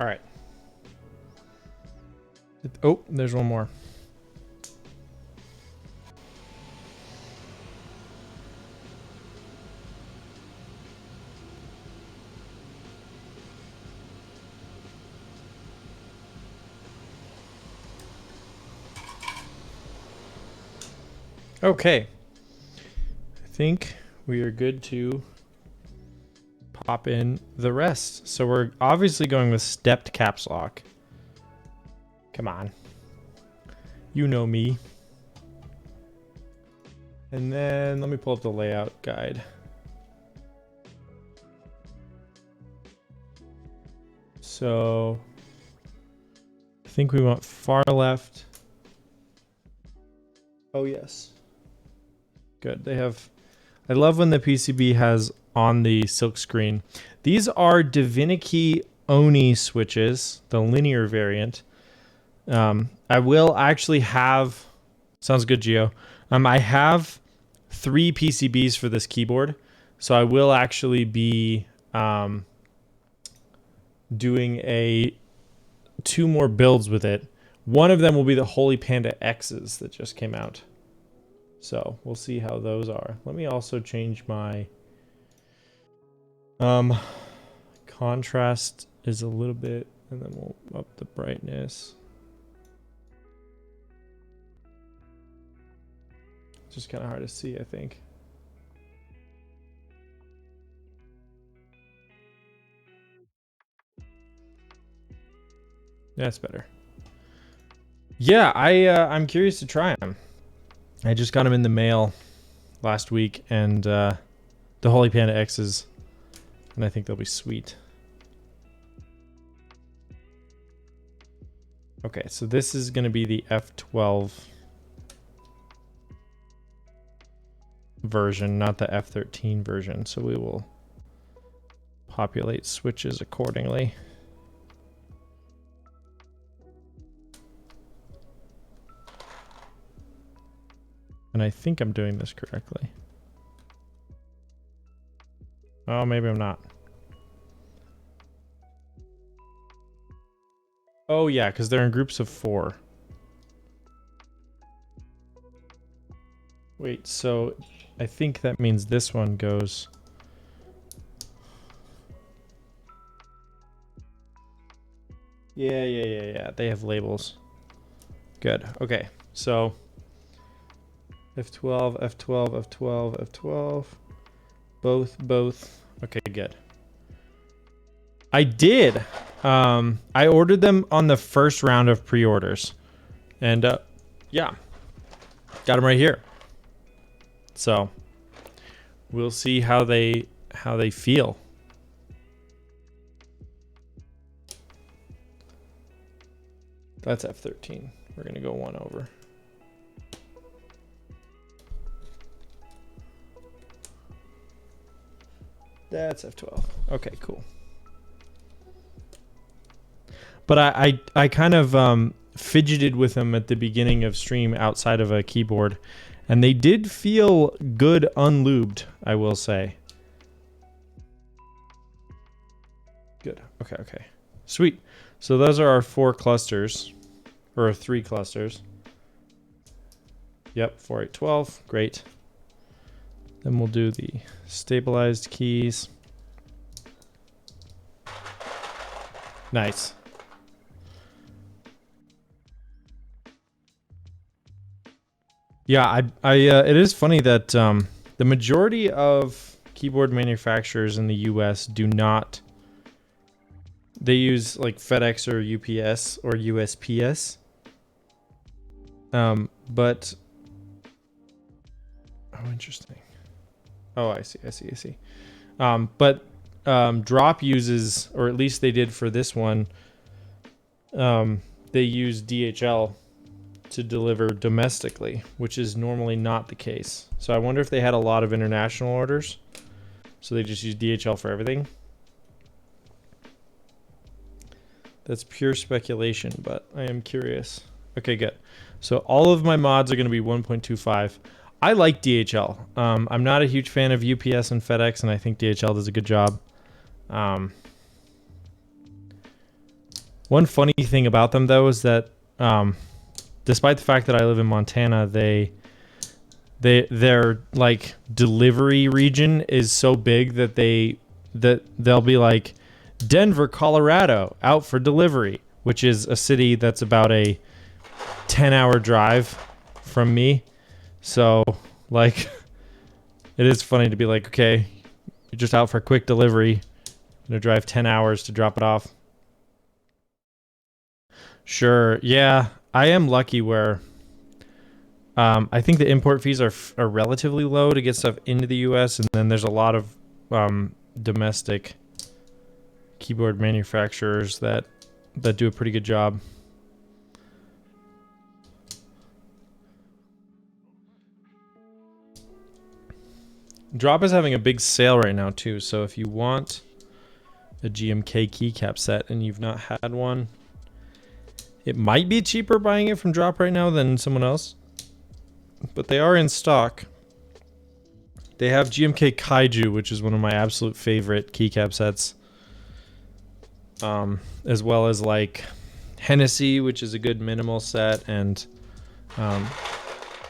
All right. Oh, there's one more. Okay. I think we are good to pop in the rest. So we're obviously going with stepped caps lock. Come on. You know me. And then let me pull up the layout guide. So I think we want far left. Oh, yes. Good. They have, I love when the PCB has on the silk screen. These are Divinity Oni switches, the linear variant. I will actually have, sounds good, Gio. I have 3 PCBs for this keyboard, so I will actually be doing 2 more builds with it. One of them will be the Holy Panda X's that just came out. So we'll see how those are. Let me also change my contrast is a little bit, and then we'll up the brightness. It's just kind of hard to see, I think. That's better. Yeah, I'm curious to try them. I just got them in the mail last week, and the Holy Panda X's, and I think they'll be sweet. Okay, so this is going to be the F12 version, not the F13 version, so we will populate switches accordingly. And I think I'm doing this correctly. Oh, maybe I'm not. Oh yeah, because they're in groups of 4. Wait, so I think that means this one goes... Yeah. They have labels. Good. Okay, so F12, F12, F12, F12. Both. Okay, good. I did. I ordered them on the first round of pre-orders, and yeah, got them right here. So we'll see how they feel. That's F13. We're gonna go 1 over. That's F12. Okay, cool. But I kind of fidgeted with them at the beginning of stream outside of a keyboard, And they did feel good unlubed, I will say. Good. Okay, okay. Sweet. So those are our 4 clusters. Or 3 clusters. Yep, 4, 8, 12. Great. Then we'll do the stabilized keys. Nice. Yeah, it is funny that the majority of keyboard manufacturers in the US do not. They use like FedEx or UPS or USPS. But oh, interesting. Oh, I see. But Drop uses, or at least they did for this one. They use DHL to deliver domestically, which is normally not the case. So I wonder if they had a lot of international orders, so they just use DHL for everything. That's pure speculation, but I am curious. Okay, good. So all of my mods are going to be 1.25. I like DHL. I'm not a huge fan of UPS and FedEx, and I think DHL does a good job. One funny thing about them, though, is that despite the fact that I live in Montana, their like delivery region is so big that they'll be like Denver, Colorado, out for delivery, which is a city that's about a 10-hour drive from me. So like it is funny to be like, okay, you're just out for a quick delivery. I'm gonna drive 10 hours to drop it off. Sure. Yeah, I am lucky where I think the import fees are relatively low to get stuff into the US, and then there's a lot of domestic keyboard manufacturers that do a pretty good job. Drop is having a big sale right now too, so if you want a GMK keycap set and you've not had one, it might be cheaper buying it from Drop right now than someone else, but they are in stock. They have GMK Kaiju, which is one of my absolute favorite keycap sets, as well as like Hennessy, which is a good minimal set, and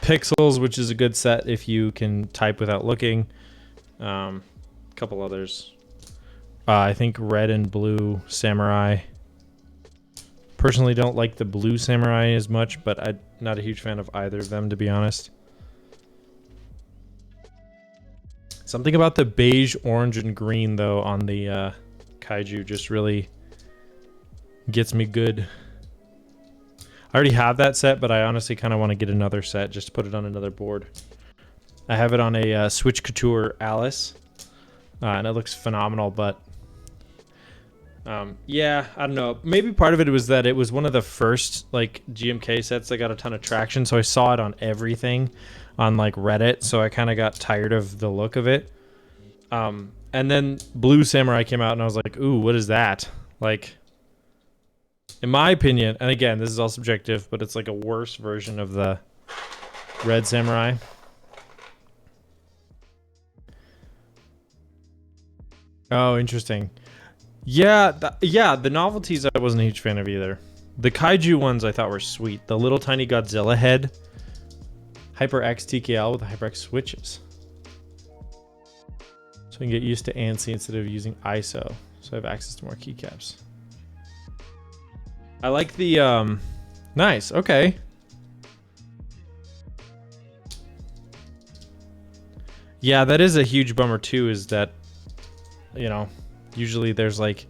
Pixels, which is a good set if you can type without looking. A couple others. I think Red and Blue Samurai. Personally don't like the Blue Samurai as much, but I'm not a huge fan of either of them, to be honest. Something about the beige, orange, and green, though, on the Kaiju just really gets me good. I already have that set, but I honestly kind of want to get another set just to put it on another board. I have it on a Switch Couture Alice, and it looks phenomenal, but yeah, I don't know. Maybe part of it was that it was one of the first like GMK sets that got a ton of traction, so I saw it on everything on like Reddit, so I kind of got tired of the look of it. And then Blue Samurai came out, and I was like, ooh, what is that? Like, in my opinion, and again, this is all subjective, but it's like a worse version of the Red Samurai. Oh, interesting. Yeah, the novelties I wasn't a huge fan of either. The Kaiju ones I thought were sweet. The little tiny Godzilla head. HyperX TKL with the HyperX switches. So I can get used to ANSI instead of using ISO. So I have access to more keycaps. I like the, nice, okay. Yeah, that is a huge bummer too, is that, you know, usually there's like,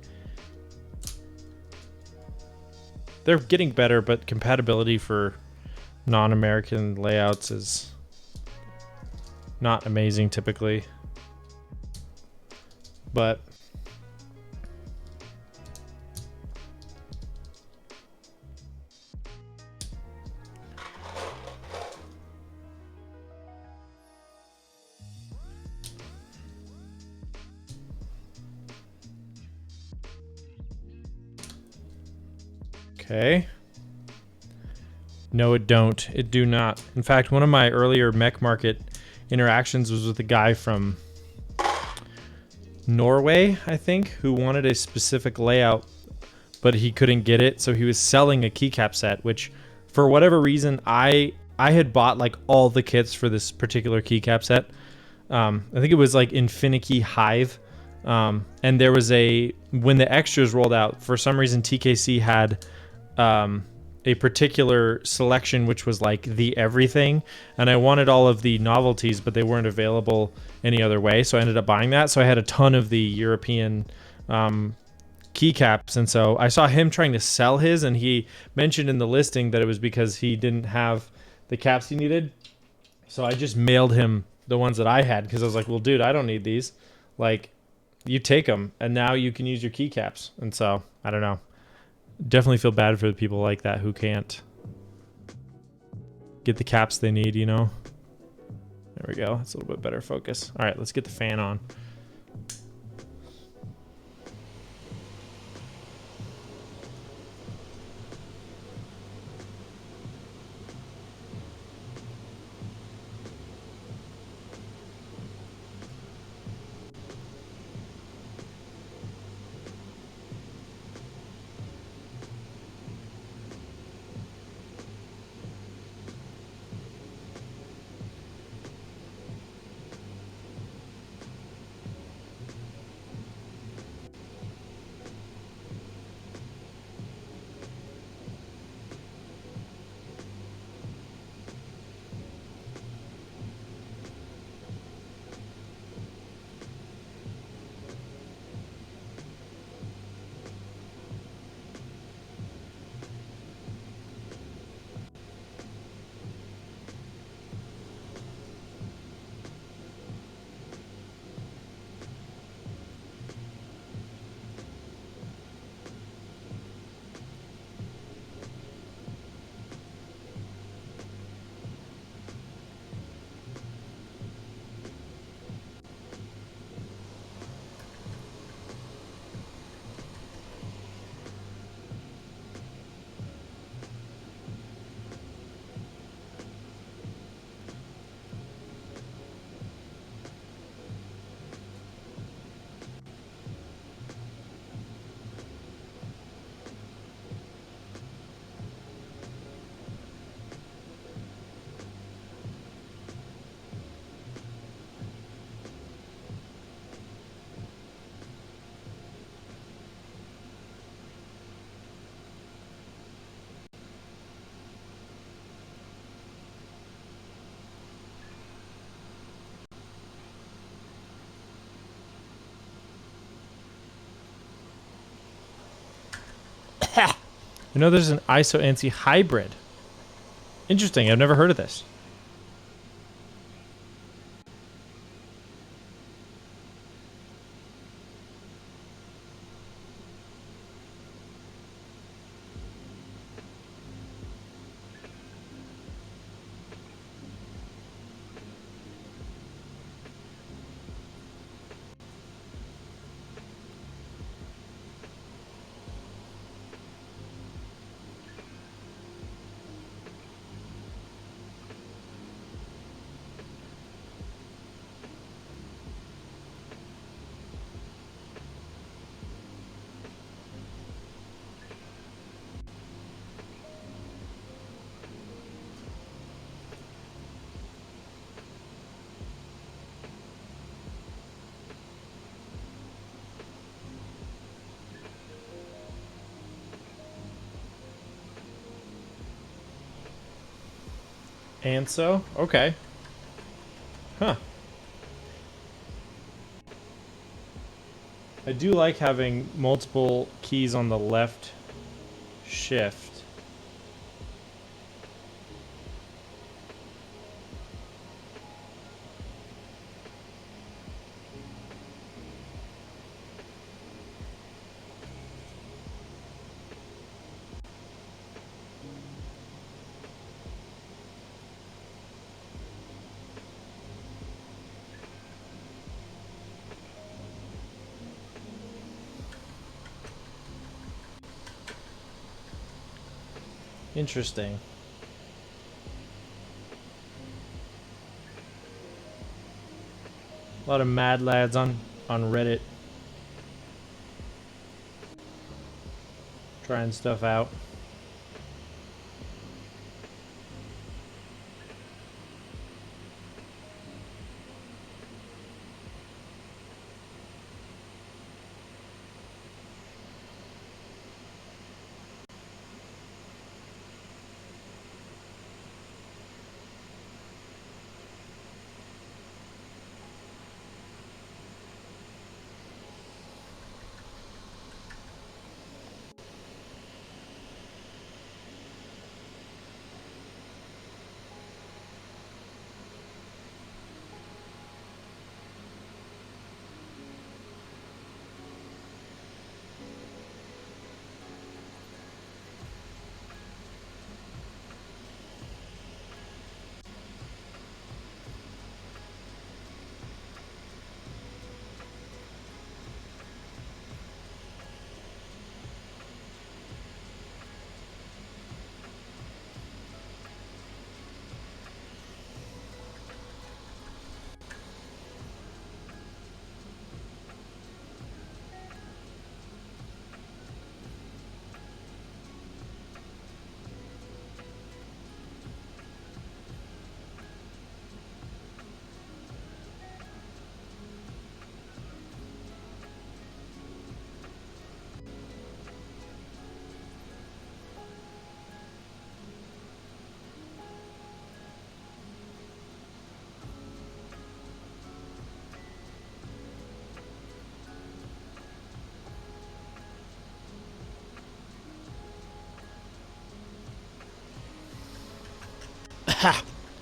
they're getting better, but compatibility for non-American layouts is not amazing typically. But okay. No, it don't. It do not. In fact, one of my earlier mech market interactions was with a guy from Norway, I think, who wanted a specific layout, but he couldn't get it, so he was selling a keycap set, which for whatever reason I had bought like all the kits for this particular keycap set. I think it was like Infinicky Hive. And there was when the extras rolled out, for some reason TKC had a particular selection which was like the everything, and I wanted all of the novelties, but they weren't available any other way, so I ended up buying that. So I had a ton of the European keycaps, and so I saw him trying to sell his, and he mentioned in the listing that it was because he didn't have the caps he needed. So I just mailed him the ones that I had, because I was like, well, dude, I don't need these. Like, you take them, and now you can use your keycaps. And so, I don't know. Definitely feel bad for the people like that who can't get the caps they need, you know? There we go. That's a little bit better focus. All right, let's get the fan on. I know there's an ISO ANSI hybrid. Interesting. I've never heard of this. ANSO? Okay. Huh. I do like having multiple keys on the left shift. Interesting. lot of mad lads on Reddit trying stuff out.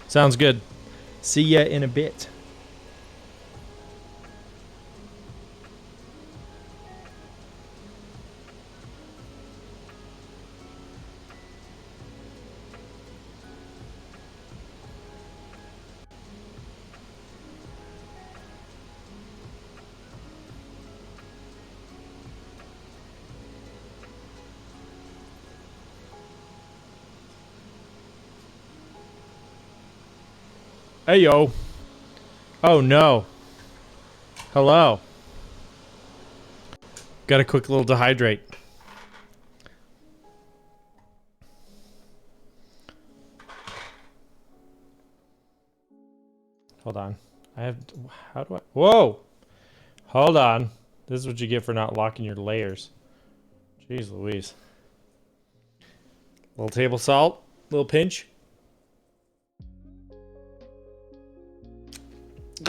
Sounds good. See ya in a bit. Hey, yo. Oh, no. Hello. Got a quick little dehydrate. Hold on. I have... How do I... Whoa! Hold on. This is what you get for not locking your layers. Jeez Louise. Little table salt. Little pinch.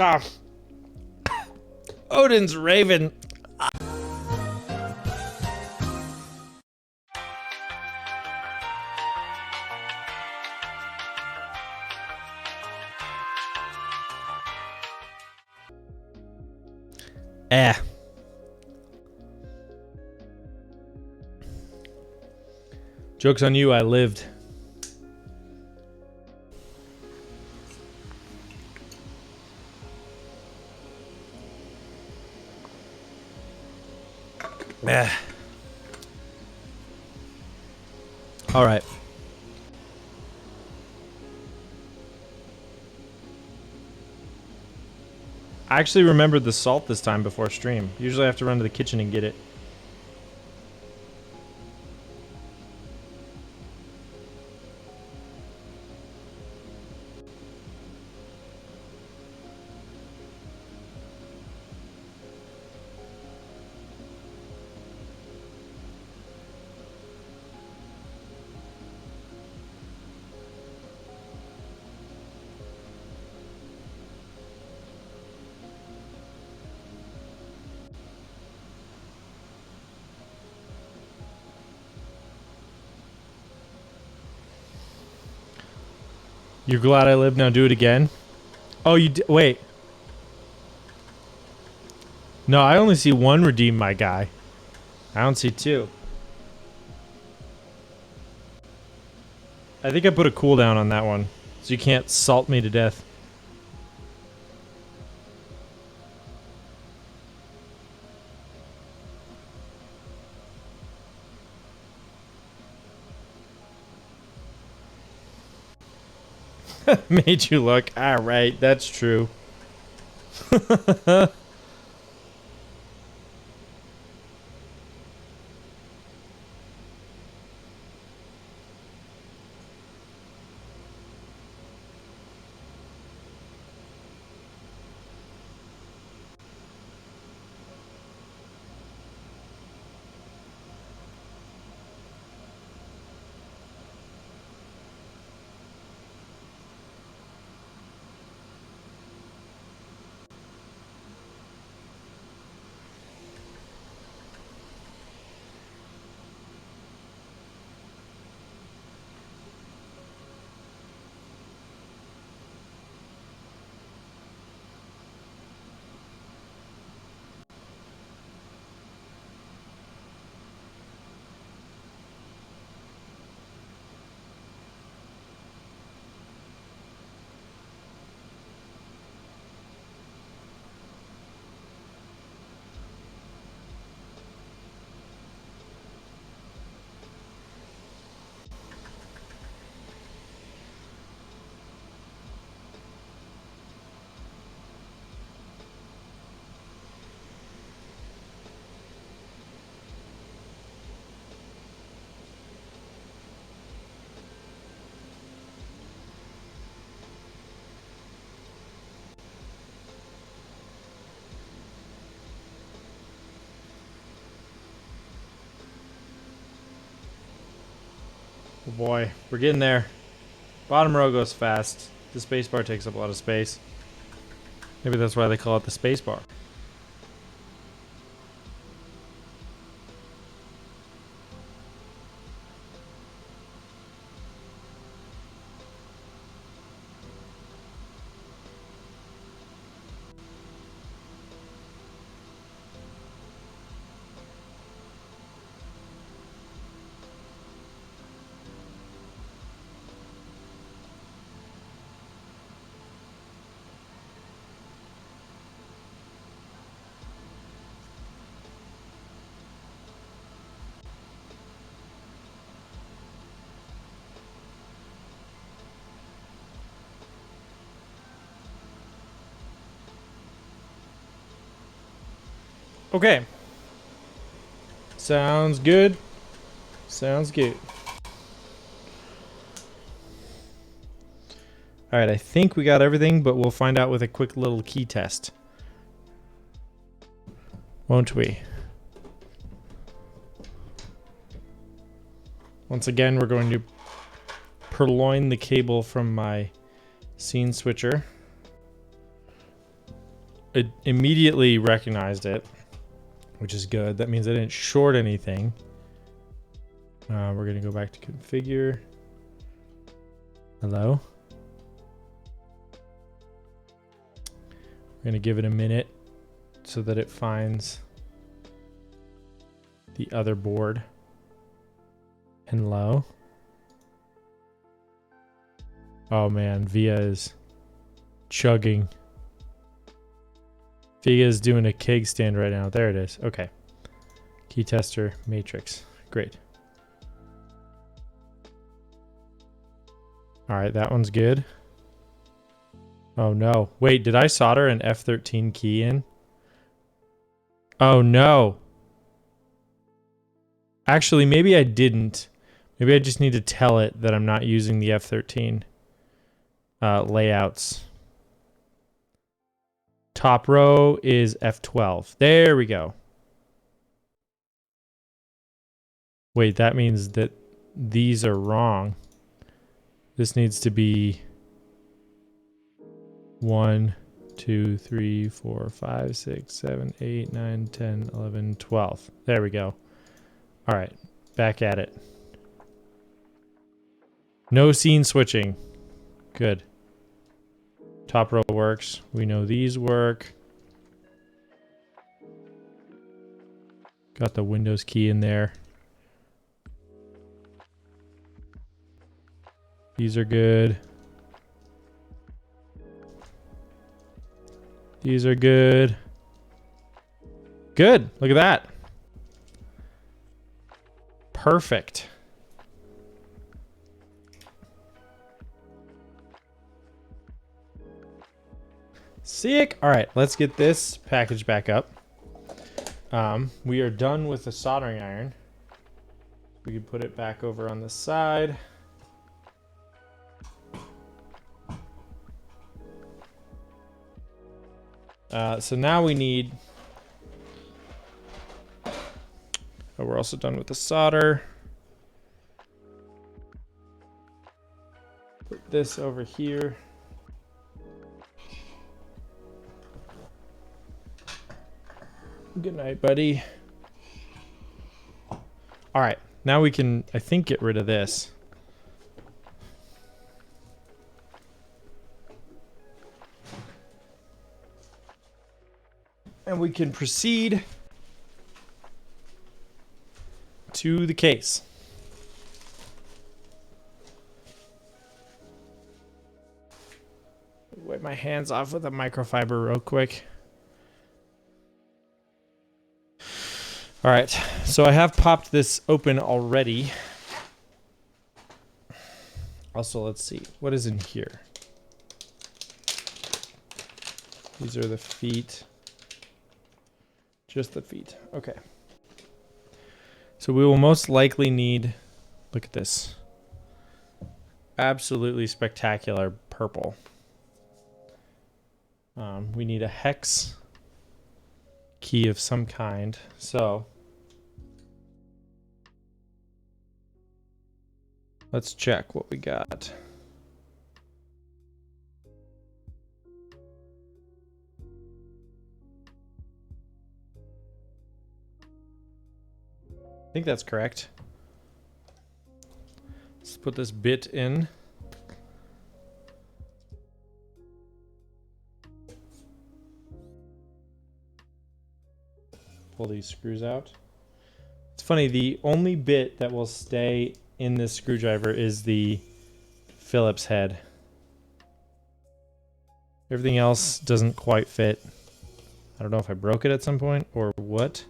Ah. Odin's Raven. Joke's on you, I lived. All right. I actually remembered the salt this time before stream. Usually I have to run to the kitchen and get it. You're glad I lived, now do it again? Oh, you wait. No, I only see one redeem my guy. I don't see two. I think I put a cooldown on that one, so you can't salt me to death. Made you look. Alright, that's true. Oh boy, we're getting there. Bottom row goes fast. The space bar takes up a lot of space. Maybe that's why they call it the space bar. Okay. Sounds good. Sounds good. All right, I think we got everything, but we'll find out with a quick little key test. Won't we? Once again, we're going to purloin the cable from my scene switcher. It immediately recognized it, which is good. That means I didn't short anything. We're going to go back to configure. Hello? We're going to give it a minute so that it finds the other board. Hello? Oh man, Via is chugging. Via is doing a keg stand right now. There it is. Okay. Key tester matrix. Great. All right, that one's good. Oh no. Wait, did I solder an F13 key in? Oh no. Actually, maybe I didn't. Maybe I just need to tell it that I'm not using the F13 layouts. Top row is F12. There we go. Wait, that means that these are wrong. This needs to be 1, 2, 3, 4, 5, 6, 7, 8, 9, 10, 11, 12. There we go. All right, back at it. No scene switching. Good. Top row works. We know these work. Got the Windows key in there. These are good. These are good. Good. Look at that. Perfect. Sick. All right, let's get this package back up. We are done with the soldering iron. We can put it back over on the side. So now we need... Oh, we're also done with the solder. Put this over here. Good night, buddy. All right, now we can, I think, get rid of this. And we can proceed to the case. Wipe my hands off with a microfiber real quick. All right, so I have popped this open already. Also, let's see, what is in here? These are the feet. Just the feet, okay. So we will most likely need, look at this. Absolutely spectacular purple. We need a hex key of some kind, so let's check what we got. I think that's correct. Let's put this bit in. Pull these screws out. It's funny, the only bit that will stay in this screwdriver is the Phillips head. Everything else doesn't quite fit. I don't know if I broke it at some point or what.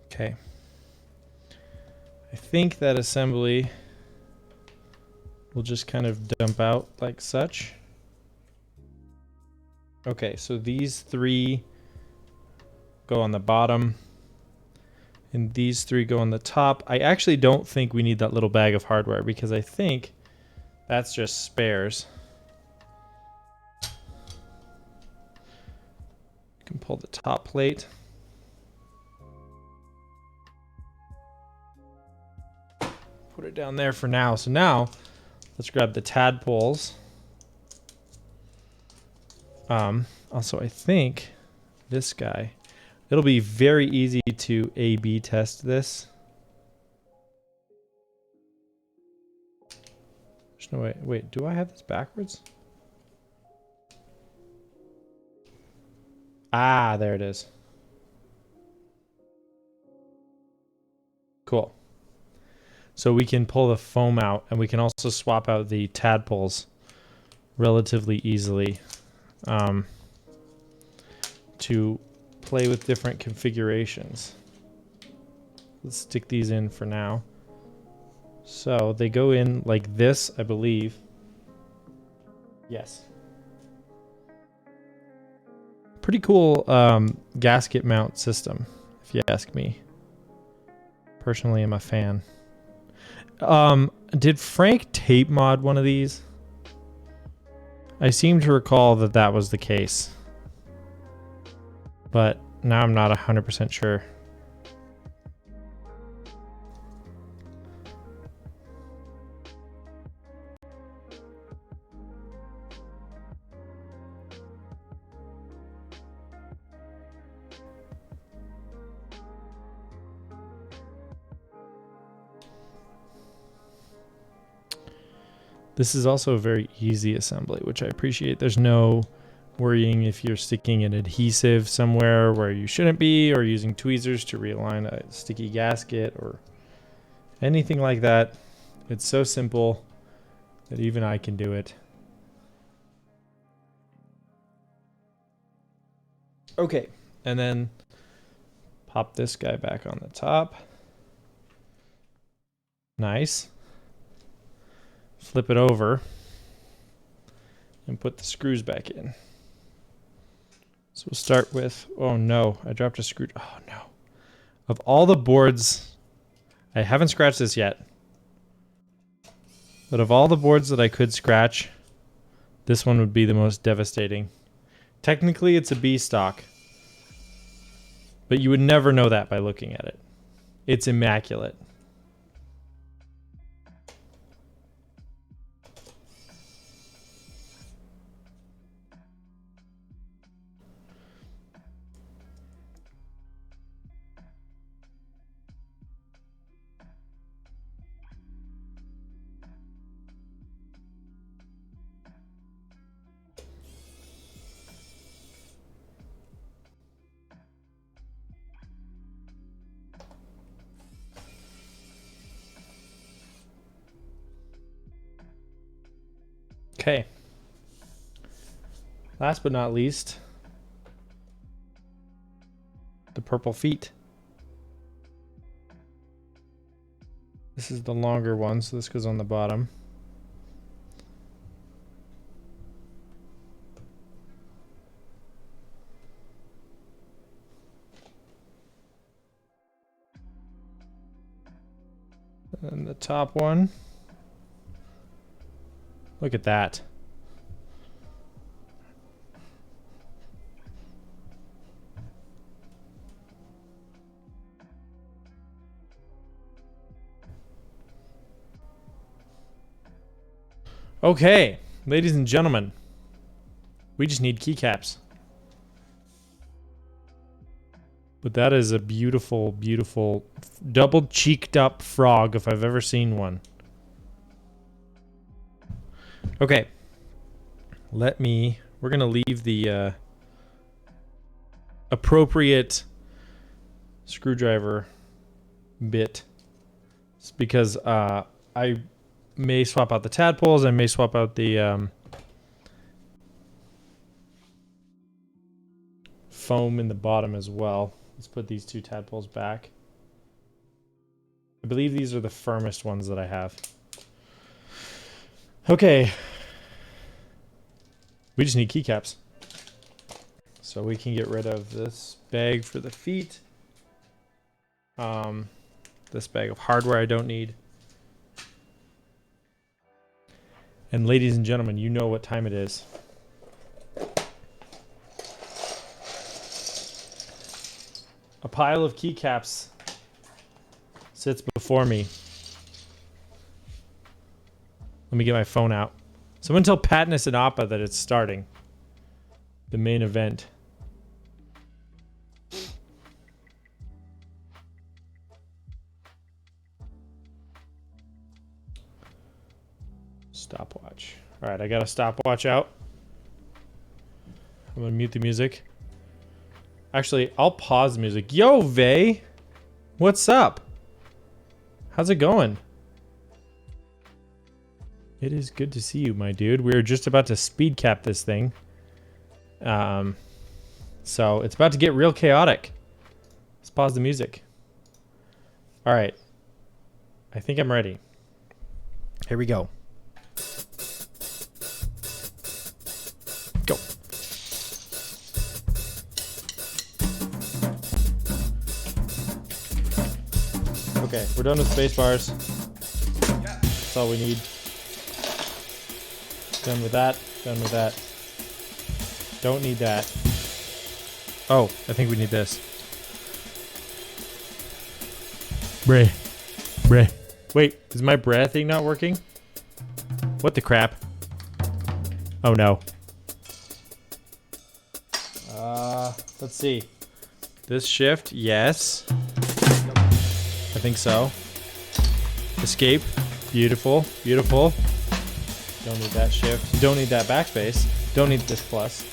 Okay. I think that assembly will just kind of dump out like such. Okay, so these three go on the bottom and these three go on the top. I actually don't think we need that little bag of hardware because I think that's just spares. You can pull the top plate. Put it down there for now. So now let's grab the tadpoles. Also, I think this guy, it'll be very easy to A/B test this. There's no way. Wait, do I have this backwards? Ah, there it is. Cool. So we can pull the foam out and we can also swap out the tadpoles relatively easily to play with different configurations. Let's stick these in for now. So they go in like this, I believe. Yes. Pretty cool gasket mount system, if you ask me. Personally, I'm a fan. Did Frank tape mod one of these? I seem to recall that that was the case. But now I'm not 100% sure. This is also a very easy assembly, which I appreciate. There's no worrying if you're sticking an adhesive somewhere where you shouldn't be, or using tweezers to realign a sticky gasket or anything like that. It's so simple that even I can do it. Okay, and then pop this guy back on the top. Nice. Flip it over and put the screws back in. So we'll start with, oh no, I dropped a screw. Oh no. Of all the boards, I haven't scratched this yet. But of all the boards that I could scratch, this one would be the most devastating. Technically, it's a B stock. But you would never know that by looking at it. It's immaculate. Okay. Last but not least, the purple feet. This is the longer one, so this goes on the bottom. And the top one. Look at that. Okay, ladies and gentlemen, we just need keycaps. But that is a beautiful, beautiful double cheeked up frog if I've ever seen one. Okay, we're going to leave the appropriate screwdriver bit because I may swap out the tadpoles. I may swap out the foam in the bottom as well. Let's put these two tadpoles back. I believe these are the firmest ones that I have. Okay. We just need keycaps. So we can get rid of this bag for the feet. This bag of hardware I don't need. And ladies and gentlemen, you know what time it is. A pile of keycaps sits before me. Let me get my phone out. Someone tell Patnus and Appa that it's starting. The main event. Stopwatch. All right, I got a stopwatch out. I'm gonna mute the music. Actually, I'll pause the music. Yo, Vay! What's up? How's it going? It is good to see you, my dude. We're just about to speed cap this thing. So it's about to get real chaotic. Let's pause the music. All right. I think I'm ready. Here we go. Go. Okay, we're done with space bars. That's all we need. Done with that. Done with that. Don't need that. Oh, I think we need this. Bray. Bray. Wait, is my Bray thing not working? What the crap? Oh no. Let's see. This shift, yes. I think so. Escape. Beautiful. Beautiful. Don't need that shift. Don't need that backspace. Don't need this plus.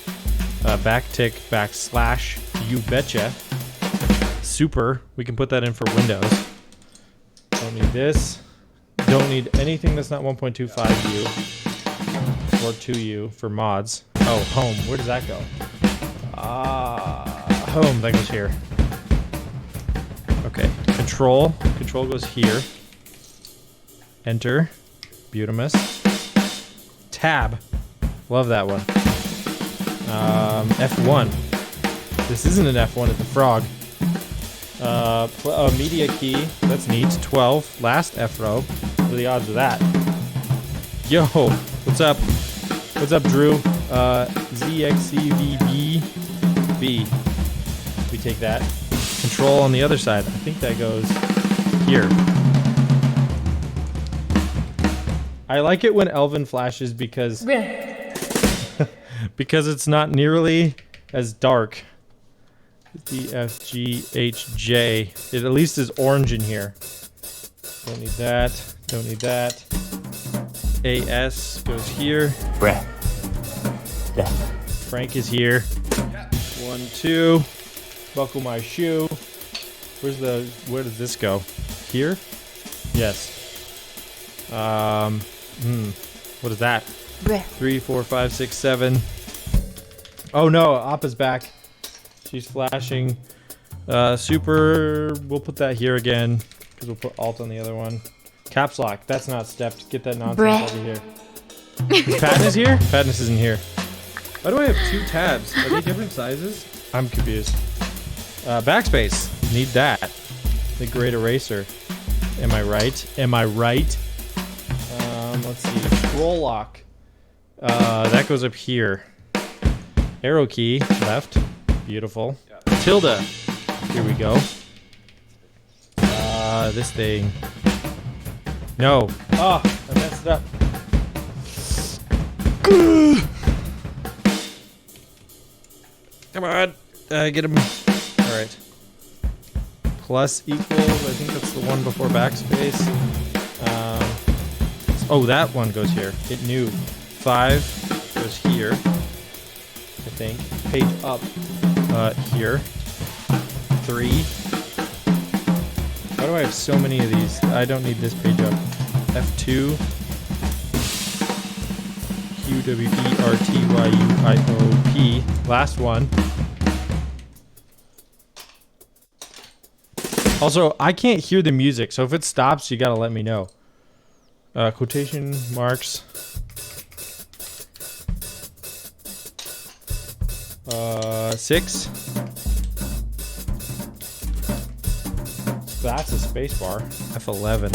Back tick, backslash. You betcha. Super. We can put that in for Windows. Don't need this. Don't need anything that's not 1.25U or 2U for mods. Oh, home. Where does that go? Ah. Boom, that goes here. Okay, control. Control goes here. Enter. Butamus. Tab. Love that one. F1. This isn't an F1, it's a frog. Media key. That's neat. 12. Last F row. What are the odds of that? Yo, what's up? What's up, Drew? ZXCVB. B. We take that. Control on the other side. I think that goes here. I like it when Elvin flashes because because it's not nearly as dark. D, F, G, H, J. It at least is orange in here. Don't need that. Don't need that. A, S goes here.
Bruh. Yeah.
Frank is here. 1, 2. Buckle my shoe. Where does this go? Here? Yes. What is that? 3, 4, 5, 6, 7. Oh no, Appa's back. She's flashing. Super, we'll put that here again, because we'll put Alt on the other one. Caps lock, that's not stepped. Get that nonsense over here. Fatness here? Fatness isn't here. Why do I have 2 tabs? Are they different sizes? I'm confused. Backspace, need that. The great eraser. Am I right? Am I right? Let's see, scroll lock. That goes up here. Arrow key, left. Beautiful. Tilde. Here we go. This thing. No. Oh, I messed it up. Come on. Get him. Alright. Plus equals. I think that's the one before backspace. Oh, that one goes here. It knew. 5 goes here. I think. Page up. Here. 3. Why do I have so many of these? I don't need this page up. F2. QWERTYUIOP. Last one. Also, I can't hear the music, so if it stops, you gotta let me know. Quotation marks. 6. That's a space bar. F11.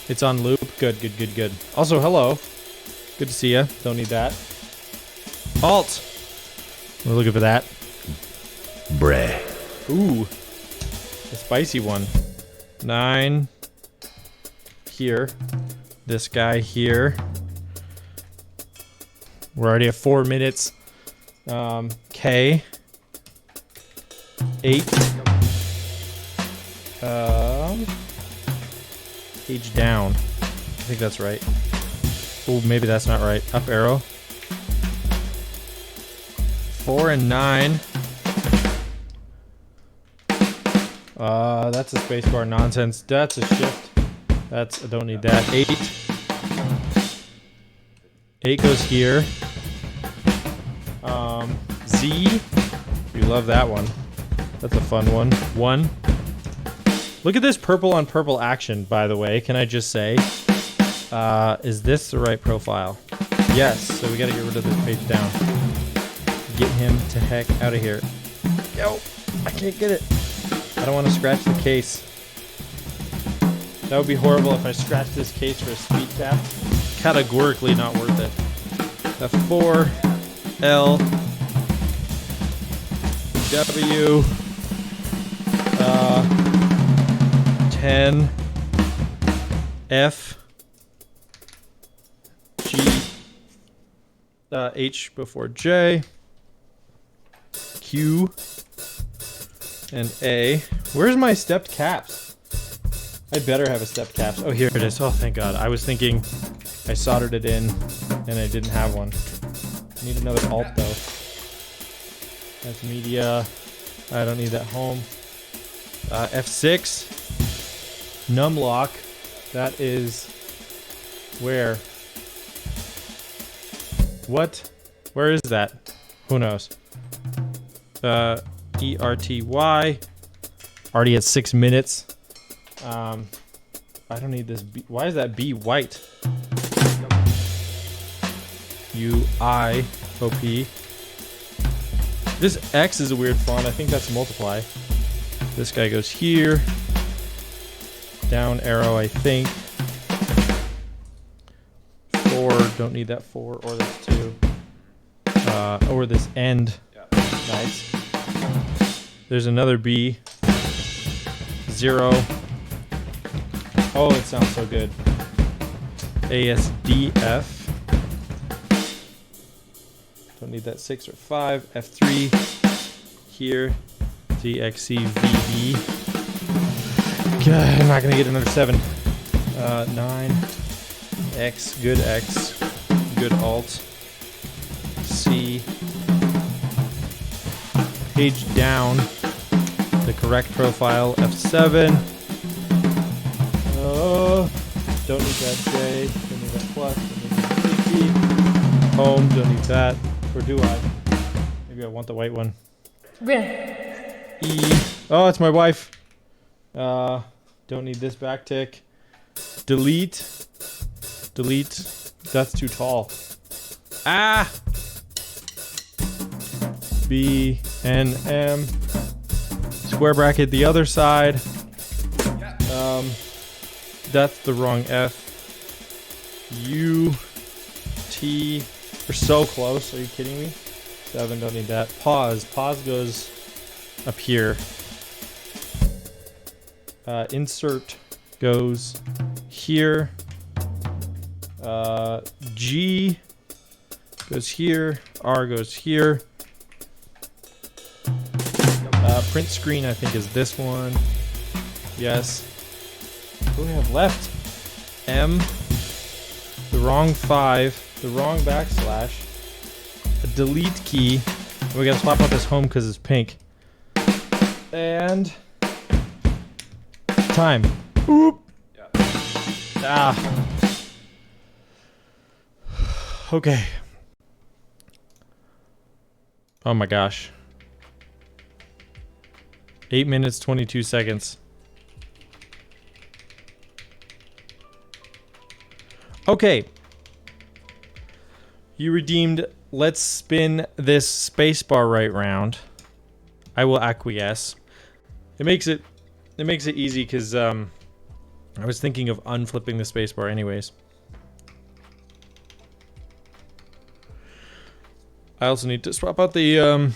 It's on loop. Good, good, good, good. Also, hello. Good to see ya. Don't need that. Alt. We're looking for that.
Bruh.
Ooh. A spicy one. 9. Here. This guy here. We're already at 4 minutes. K. 8. Page down. I think that's right. Oh, maybe that's not right. Up arrow. 4 and 9. That's a spacebar nonsense. That's a shift. I don't need that. 8. 8 goes here. Z. We love that one. That's a fun one. 1. Look at this purple on purple action, by the way. Can I just say? Is this the right profile? Yes. So we gotta get rid of this page down. Get him to heck out of here. Yo, I can't get it. I don't want to scratch the case. That would be horrible if I scratched this case for a speed cap. Categorically not worth it. F4, L, W, 10, F, G, H before J, Q, and A. Where's my stepped caps? I better have a stepped caps. Oh, here it is. Oh, thank God. I was thinking I soldered it in and I didn't have one. I need another alt though. That's media. I don't need that home. F6. Numlock. That is where? What? Where is that? Who knows? ERTY. Already at 6 minutes. I don't need this B. Why is that B white? UIOP. This X is a weird font. I think that's multiply. This guy goes here. Down arrow, I think. 4. Don't need that 4 or this 2. Or this end. Nice. There's another B. 0. Oh, it sounds so good. ASDF. Don't need that 6 or 5. F3 here. DXCVB. God, I'm not gonna get another 7. 9. X. Good X. Good Alt. C. Page down. The correct profile. F7. Don't need that J. Don't need that plus. Don't need that CT. Home. Don't need that. Or do I? Maybe I want the white one. E. Oh, it's my wife. Don't need this backtick. Delete. Delete. That's too tall. Ah! B, N, M. Square bracket the other side. That's the wrong F. U, T. We're so close. Are you kidding me? 7, don't need that. Pause. Pause goes up here. Insert goes here. G goes here. R goes here. Print screen, I think, is this one. Yes. What do we have left? M. The wrong 5. The wrong backslash. A delete key. We gotta swap out this home because it's pink. And time. Oop. Yeah. Ah. Okay. Oh my gosh. 8 minutes, 22 seconds. Okay. You redeemed. Let's spin this spacebar right round. I will acquiesce. It makes it easy because I was thinking of unflipping the spacebar anyways. I also need to swap out the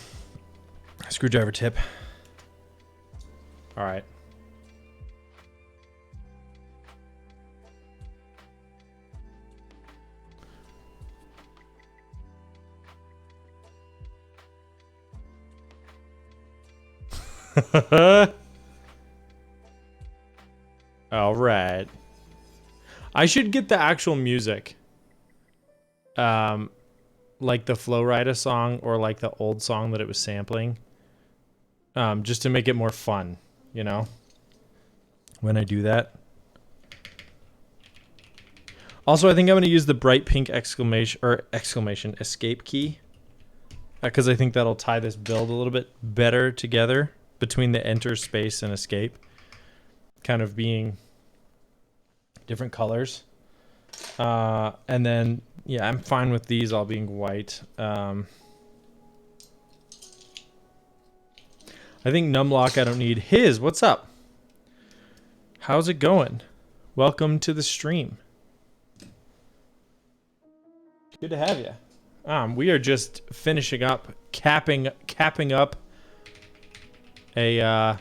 screwdriver tip. All right. All right. I should get the actual music. Like the Flow Rida song or like the old song that it was sampling. Just to make it more fun, you know, when I do that. Also, I think I'm going to use the bright pink exclamation escape key. Because I think that'll tie this build a little bit better together between the enter, space, and escape. Kind of being different colors. And then, yeah, I'm fine with these all being white. I think Numlock, I don't need his. What's up? How's it going? Welcome to the stream. Good to have you. We are just finishing up, capping up a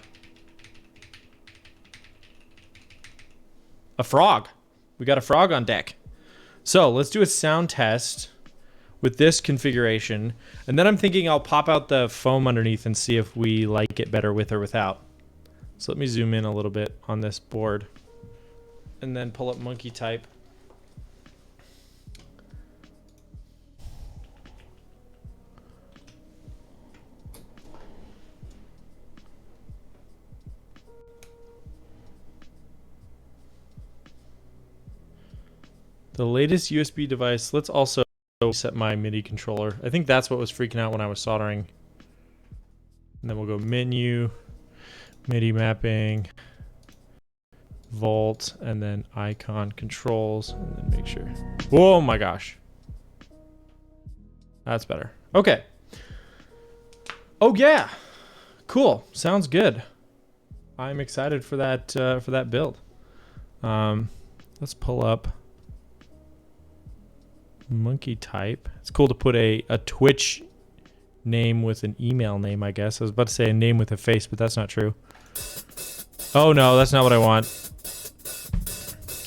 frog. We got a frog on deck. So let's do a sound test with this configuration. And then I'm thinking I'll pop out the foam underneath and see if we like it better with or without. So let me zoom in a little bit on this board and then pull up monkey type. The latest USB device. Let's also set my MIDI controller. I think that's what was freaking out when I was soldering. And then we'll go menu, MIDI mapping, volt, and then icon controls, and then make sure. Oh my gosh. That's better. Okay. Oh yeah. Cool. Sounds good. I'm excited for that build. Let's pull up monkey type. It's cool to put a Twitch name with an email name, I guess. I was about to say a name with a face, but that's not true. Oh no, that's not what I want.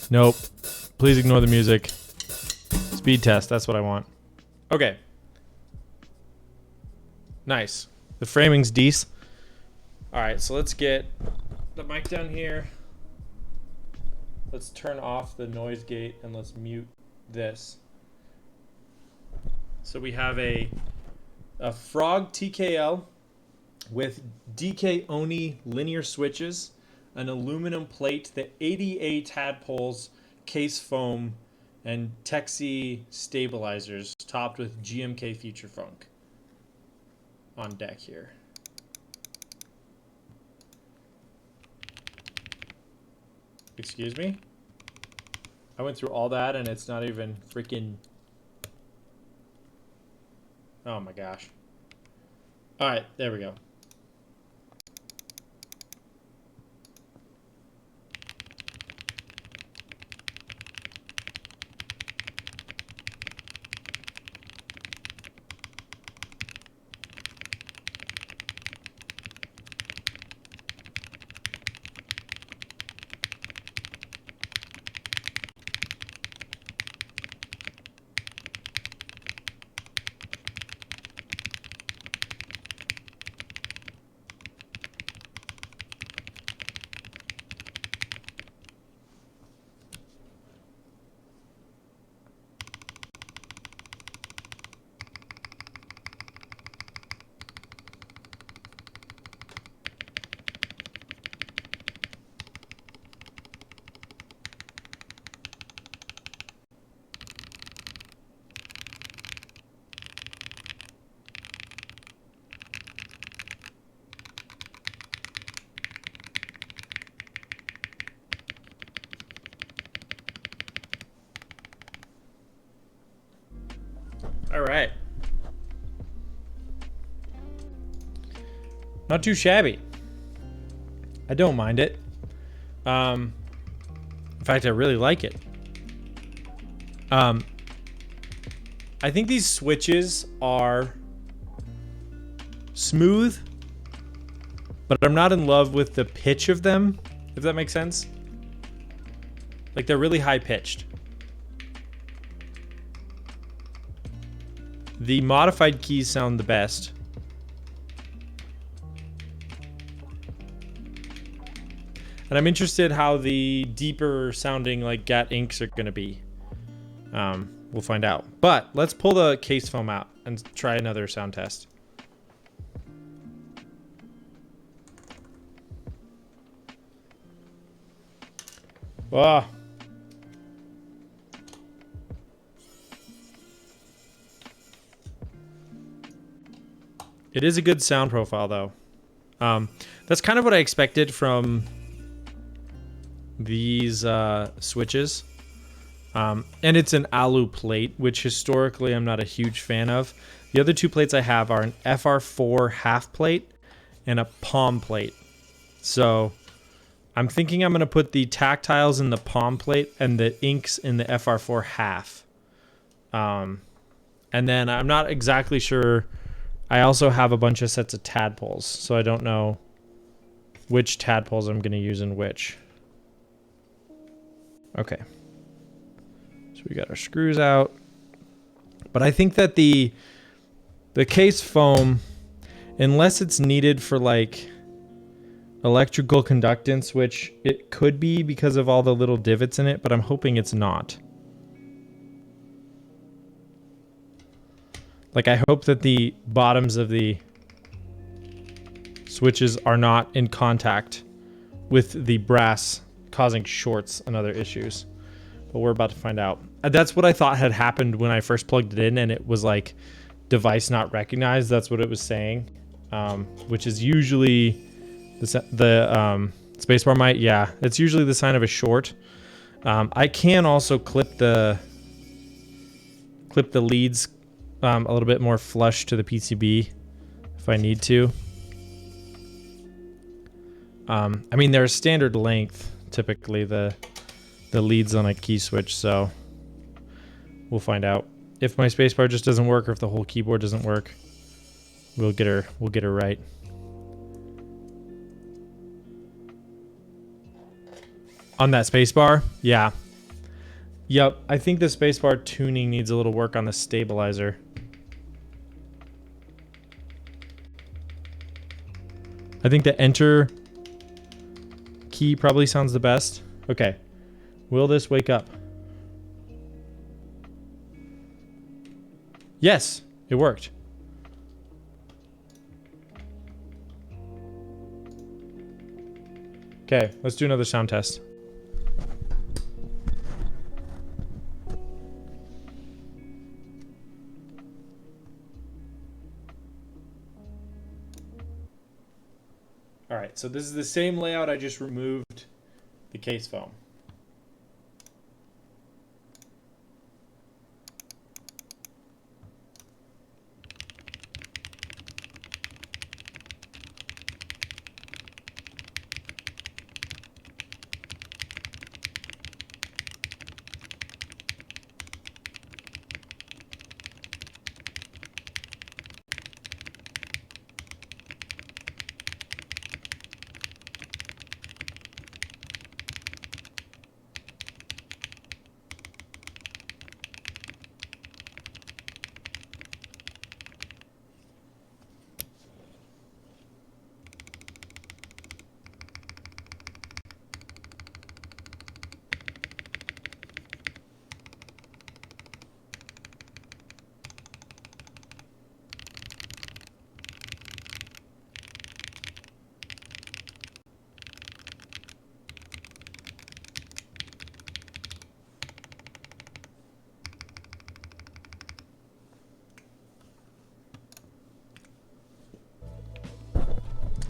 Nope. Please ignore the music. Speed test, that's what I want. Okay. Nice. The framing's decent. Alright, so let's get the mic down here. Let's turn off the noise gate and let's mute this. So we have a Frog TKL with DK Oni linear switches, an aluminum plate, the 80A tadpoles, case foam, and Tecsee stabilizers topped with GMK Future Funk on deck here. Excuse me? I went through all that and it's not even freaking... Oh my gosh. Alright, there we go. All right. Not too shabby. I don't mind it. In fact, I really like it. I think these switches are smooth, but I'm not in love with the pitch of them, if that makes sense. Like, they're really high pitched. The modified keys sound the best. And I'm interested how the deeper sounding like GAT inks are going to be. We'll find out. But let's pull the case foam out and try another sound test. Wow. It is a good sound profile, though. That's kind of what I expected from these switches. And it's an alu plate, which historically I'm not a huge fan of. The other two plates I have are an FR4 half plate and a palm plate. So I'm thinking I'm going to put the tactiles in the palm plate and the inks in the FR4 half. And then I'm not exactly sure. I also have a bunch of sets of tadpoles, so I don't know which tadpoles I'm going to use in which. Okay. So we got our screws out. But I think that the case foam, unless it's needed for like electrical conductance, which it could be because of all the little divots in it, but I'm hoping it's not. Like, I hope that the bottoms of the switches are not in contact with the brass, causing shorts and other issues. But we're about to find out. That's what I thought had happened when I first plugged it in, and it was like, device not recognized. That's what it was saying. which is usually the spacebar might. Yeah, it's usually the sign of a short. I can also clip the leads a little bit more flush to the PCB if I need to. I mean, they're a standard length, typically, the leads on a key switch, so we'll find out. If my spacebar just doesn't work, or if the whole keyboard doesn't work, we'll get her right. On that spacebar? Yeah. Yep, I think the spacebar tuning needs a little work on the stabilizer. I think the enter key probably sounds the best. Okay. Will this wake up? Yes, it worked. Okay, let's do another sound test. All right, so this is the same layout. I just removed the case foam.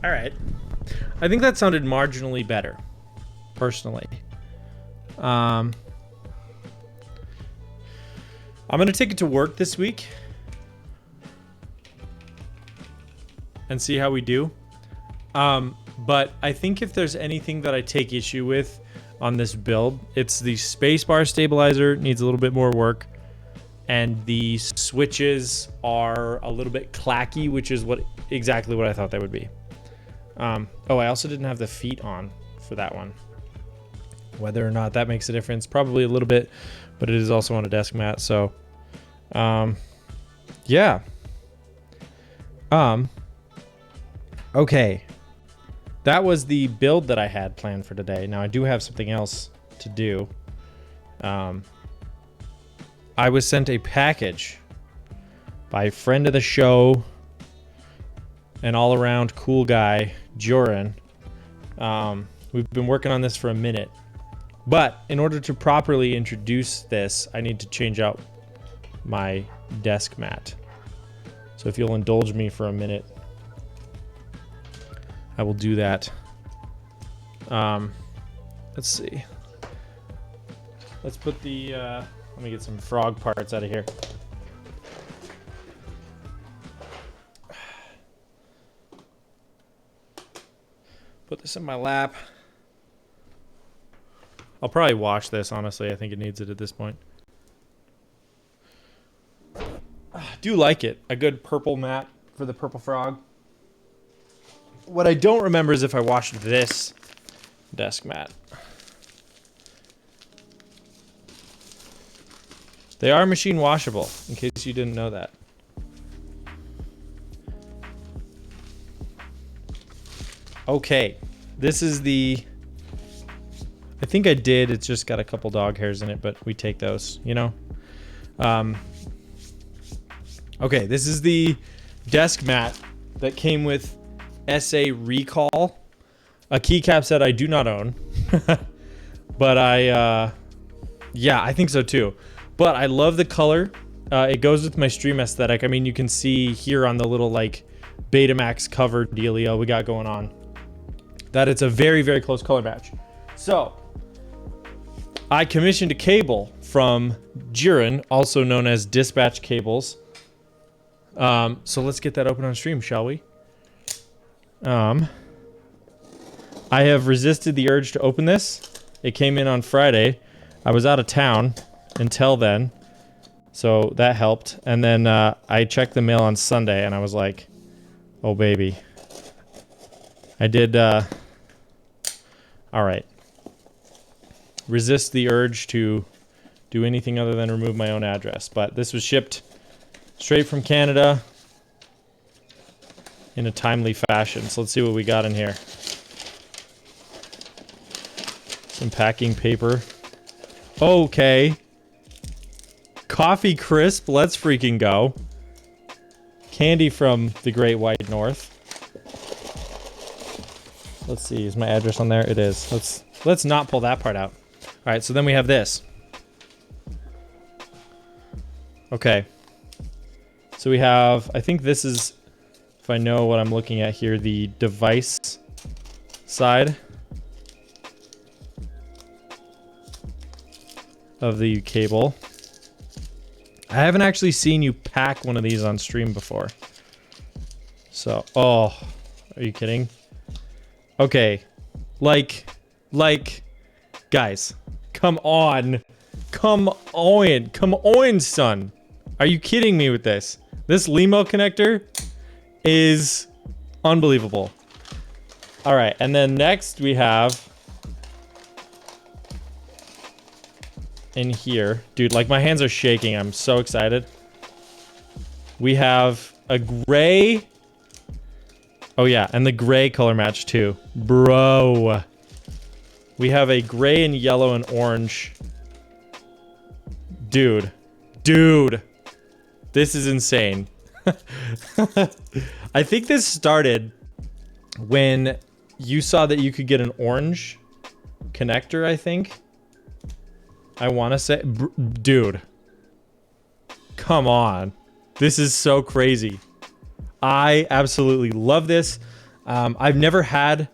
All right. I think that sounded marginally better, personally. I'm going to take it to work this week and see how we do. But I think if there's anything that I take issue with on this build, it's the spacebar stabilizer needs a little bit more work, and the switches are a little bit clacky, which is exactly what I thought they would be. Oh, I also didn't have the feet on for that one. Whether or not that makes a difference, probably a little bit, but it is also on a desk mat, so yeah. Okay. That was the build that I had planned for today. Now I do have something else to do. I was sent a package by a friend of the show, an all-around cool guy, Joran. We've been working on this for a minute, but in order to properly introduce this, I need to change out my desk mat. So if you'll indulge me for a minute, I will do that. Let's see. Let's put the, let me get some frog parts out of here. Put this in my lap. I'll probably wash this, honestly. I think it needs it at this point. I do like it. A good purple mat for the purple frog. What I don't remember is if I washed this desk mat. They are machine washable, in case you didn't know that. Okay, this is the, I think I did, it's just got a couple dog hairs in it, but we take those, you know? Okay, this is the desk mat that came with SA Recall, a keycap set I do not own, but yeah, I think so too. But I love the color. It goes with my stream aesthetic. I mean, you can see here on the little like Betamax cover dealio we got going on, that it's a very, very close color match. So I commissioned a cable from Jiren, also known as Dispatch Cables. So let's get that open on stream, shall we? I have resisted the urge to open this. It came in on Friday. I was out of town until then, so that helped. And then I checked the mail on Sunday, and I was like, oh, baby. I did, all right. Resist the urge to do anything other than remove my own address. But this was shipped straight from Canada in a timely fashion. So let's see what we got in here. Some packing paper. Okay. Coffee Crisp. Let's freaking go. Candy from the Great White North. Let's see. Is my address on there? It is. Let's not pull that part out. All right. So then we have this. Okay. So we have, I think this is, if I know what I'm looking at here, the device side of the cable. I haven't actually seen you pack one of these on stream before. So, oh, are you kidding? Okay, like, guys, come on, son. Are you kidding me with this? This Limo connector is unbelievable. All right, and then next we have in here, dude, like my hands are shaking. I'm so excited. We have a gray. Oh yeah, and the gray color match too. Bro. We have a gray and yellow and orange. Dude. This is insane. I think this started when you saw that you could get an orange connector, I think. I want to say, dude, come on. This is so crazy. I absolutely love this. I've never had,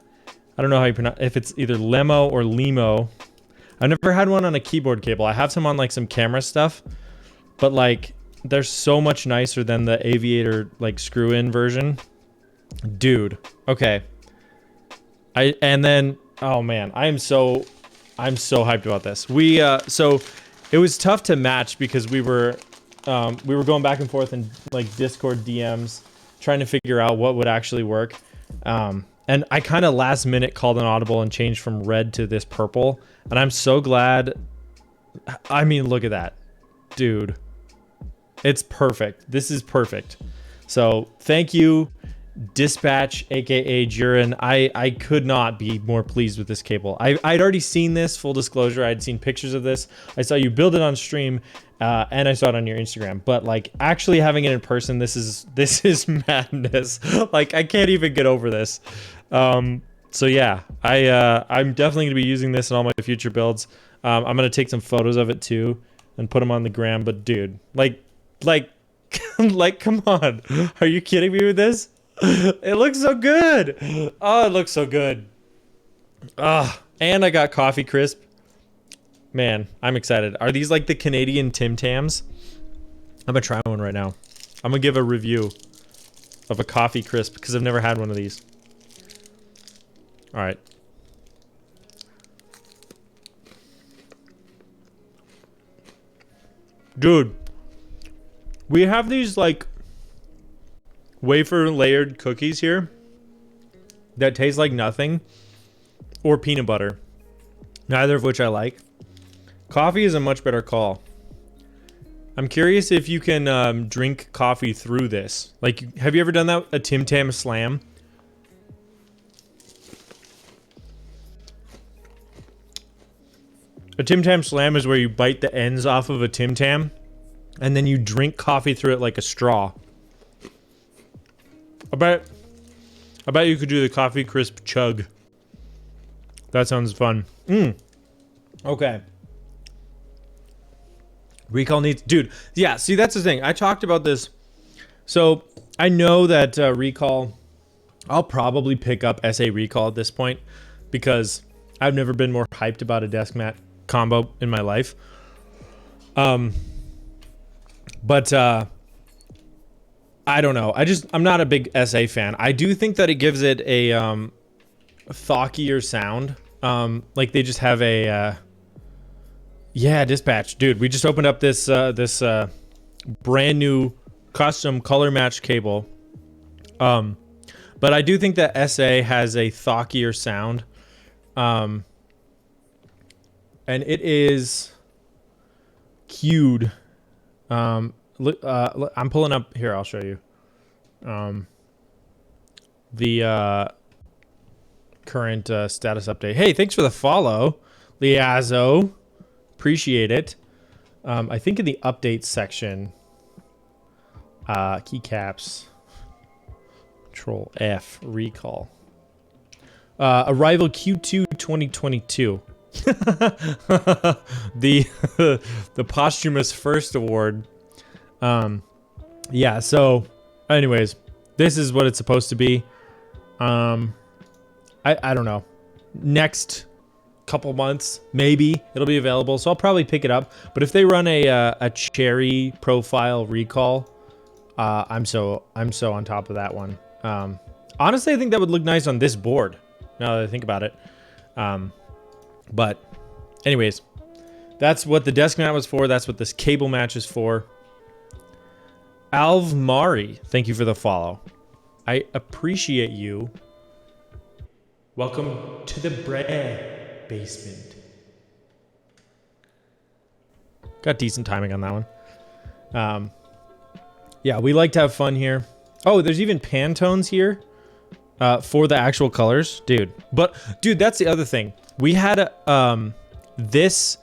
I don't know how you pronounce, if it's either Lemo or Limo. I've never had one on a keyboard cable. I have some on like some camera stuff, but like they're so much nicer than the Aviator like screw-in version. Dude, okay. And then, oh man, I'm so hyped about this. So it was tough to match because we were going back and forth in like Discord DMs trying to figure out what would actually work. And I kind of last minute called an audible and changed from red to this purple. And I'm so glad. I mean, look at that, dude. It's perfect. This is perfect. So thank you, Dispatch, aka Jiren. I could not be more pleased with this cable. I'd already seen this, full disclosure. I'd seen pictures of this. I saw you build it on stream, and I saw it on your Instagram. But like actually having it in person, this is madness. Like I can't even get over this. So yeah, I'm definitely gonna be using this in all my future builds. I'm gonna take some photos of it too and put them on the gram. But dude, like, come on, are you kidding me with this? It looks so good. Oh, it looks so good. And I got Coffee Crisp. Man, I'm excited. Are these like the Canadian Tim Tams? I'm gonna try one right now. I'm gonna give a review of a Coffee Crisp because I've never had one of these. All right. Dude, we have these like wafer layered cookies here that taste like nothing or peanut butter, neither of which I like. Coffee is a much better call. I'm curious if you can drink coffee through this. Like, have you ever done that? A Tim Tam Slam? A Tim Tam Slam is where you bite the ends off of a Tim Tam and then you drink coffee through it like a straw. I bet you could do the Coffee Crisp chug. That sounds fun. Okay. Recall needs... Dude, yeah, see, that's the thing. I talked about this. So, I know that Recall, I'll probably pick up SA Recall at this point because I've never been more hyped about a desk mat combo in my life. But I don't know. I'm not a big SA fan. I do think that it gives it a thockier sound. Like they just have a dispatch, dude. We just opened up this brand new custom color match cable. But I do think that SA has a thockier sound. And it is cued. Look, I'm pulling up here. I'll show you. The current status update. Hey, thanks for the follow, Liazo. Appreciate it. I think in the update section, keycaps, Control F, recall. Arrival Q2 2022. the posthumous first award. Yeah, so anyways, this is what it's supposed to be. I don't know. Next couple months, maybe it'll be available, so I'll probably pick it up. But if they run a cherry profile recall, I'm so on top of that one. Honestly, I think that would look nice on this board, now that I think about it. But anyways, that's what the desk mat was for. That's what this cable match is for. Alv Mari, thank you for the follow. I appreciate you. Welcome to the bread basement. Got decent timing on that one. Yeah, we like to have fun here. Oh, there's even Pantones here for the actual colors, dude. But dude, that's the other thing. We had this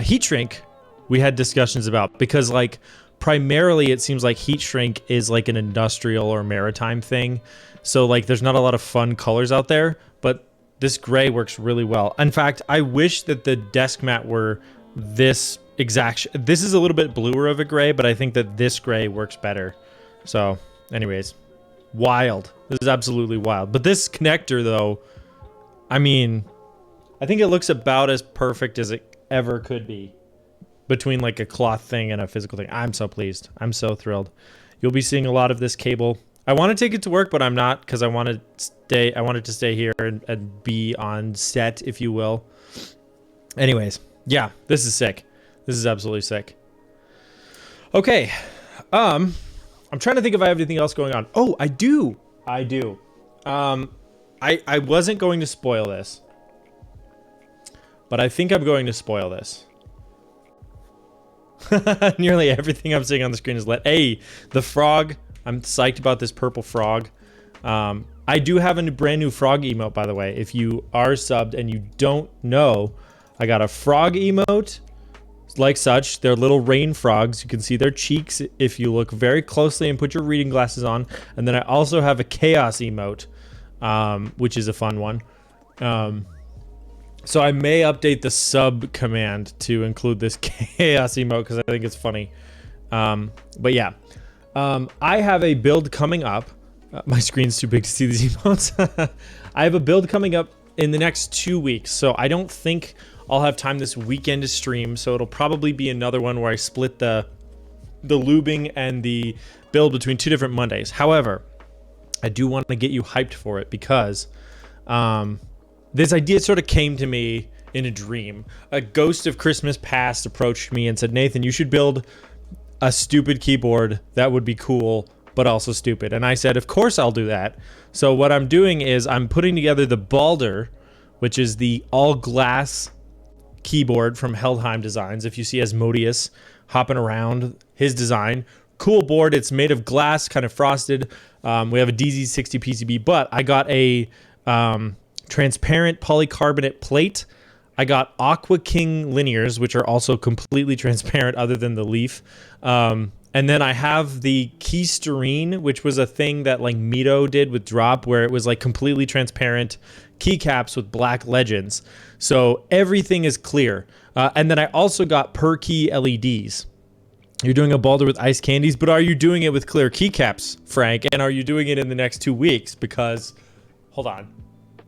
heat shrink. We had discussions about because like primarily it seems like heat shrink is like an industrial or maritime thing. So like there's not a lot of fun colors out there, but this gray works really well. In fact, I wish that the desk mat were this exact. This is a little bit bluer of a gray, but I think that this gray works better. So anyways, wild. This is absolutely wild. But this connector though, I mean, I think it looks about as perfect as it ever could be between like a cloth thing and a physical thing. I'm so pleased. I'm so thrilled. You'll be seeing a lot of this cable. I want to take it to work, but I'm not because I want to stay. I wanted to stay here and be on set, if you will. Anyways, yeah, this is sick. This is absolutely sick. Okay, I'm trying to think if I have anything else going on. Oh, I do. I do. I wasn't going to spoil this, but I think I'm going to spoil this. Nearly everything I'm seeing on the screen is lit. Hey, the frog. I'm psyched about this purple frog. I do have a brand new frog emote, by the way. If you are subbed and you don't know, I got a frog emote like such. They're little rain frogs. You can see their cheeks if you look very closely and put your reading glasses on. And then I also have a chaos emote, which is a fun one. So I may update the sub command to include this chaos emote because I think it's funny. But yeah. I have a build coming up. My screen's too big to see these emotes. I have a build coming up in the next 2 weeks, so I don't think I'll have time this weekend to stream, so it'll probably be another one where I split the lubing and the build between 2 different Mondays. However, I do want to get you hyped for it because this idea sort of came to me in a dream. A ghost of Christmas past approached me and said, Nathan, you should build a stupid keyboard that would be cool but also stupid. And I said, of course I'll do that. So what I'm doing is I'm putting together the Balder, which is the all glass keyboard from Heldheim Designs. If you see Asmodeus hopping around, his design, cool board. It's made of glass, kind of frosted. We have a DZ60 PCB, but I got a transparent polycarbonate plate. I got Aqua King linears, which are also completely transparent other than the leaf. And then I have the Keysterine, which was a thing that like Mito did with Drop, where it was like completely transparent keycaps with black legends. So everything is clear. And then I also got per key LEDs. You're doing a Balder with ice candies, but are you doing it with clear keycaps, Frank? And are you doing it in the next 2 weeks? Because, hold on.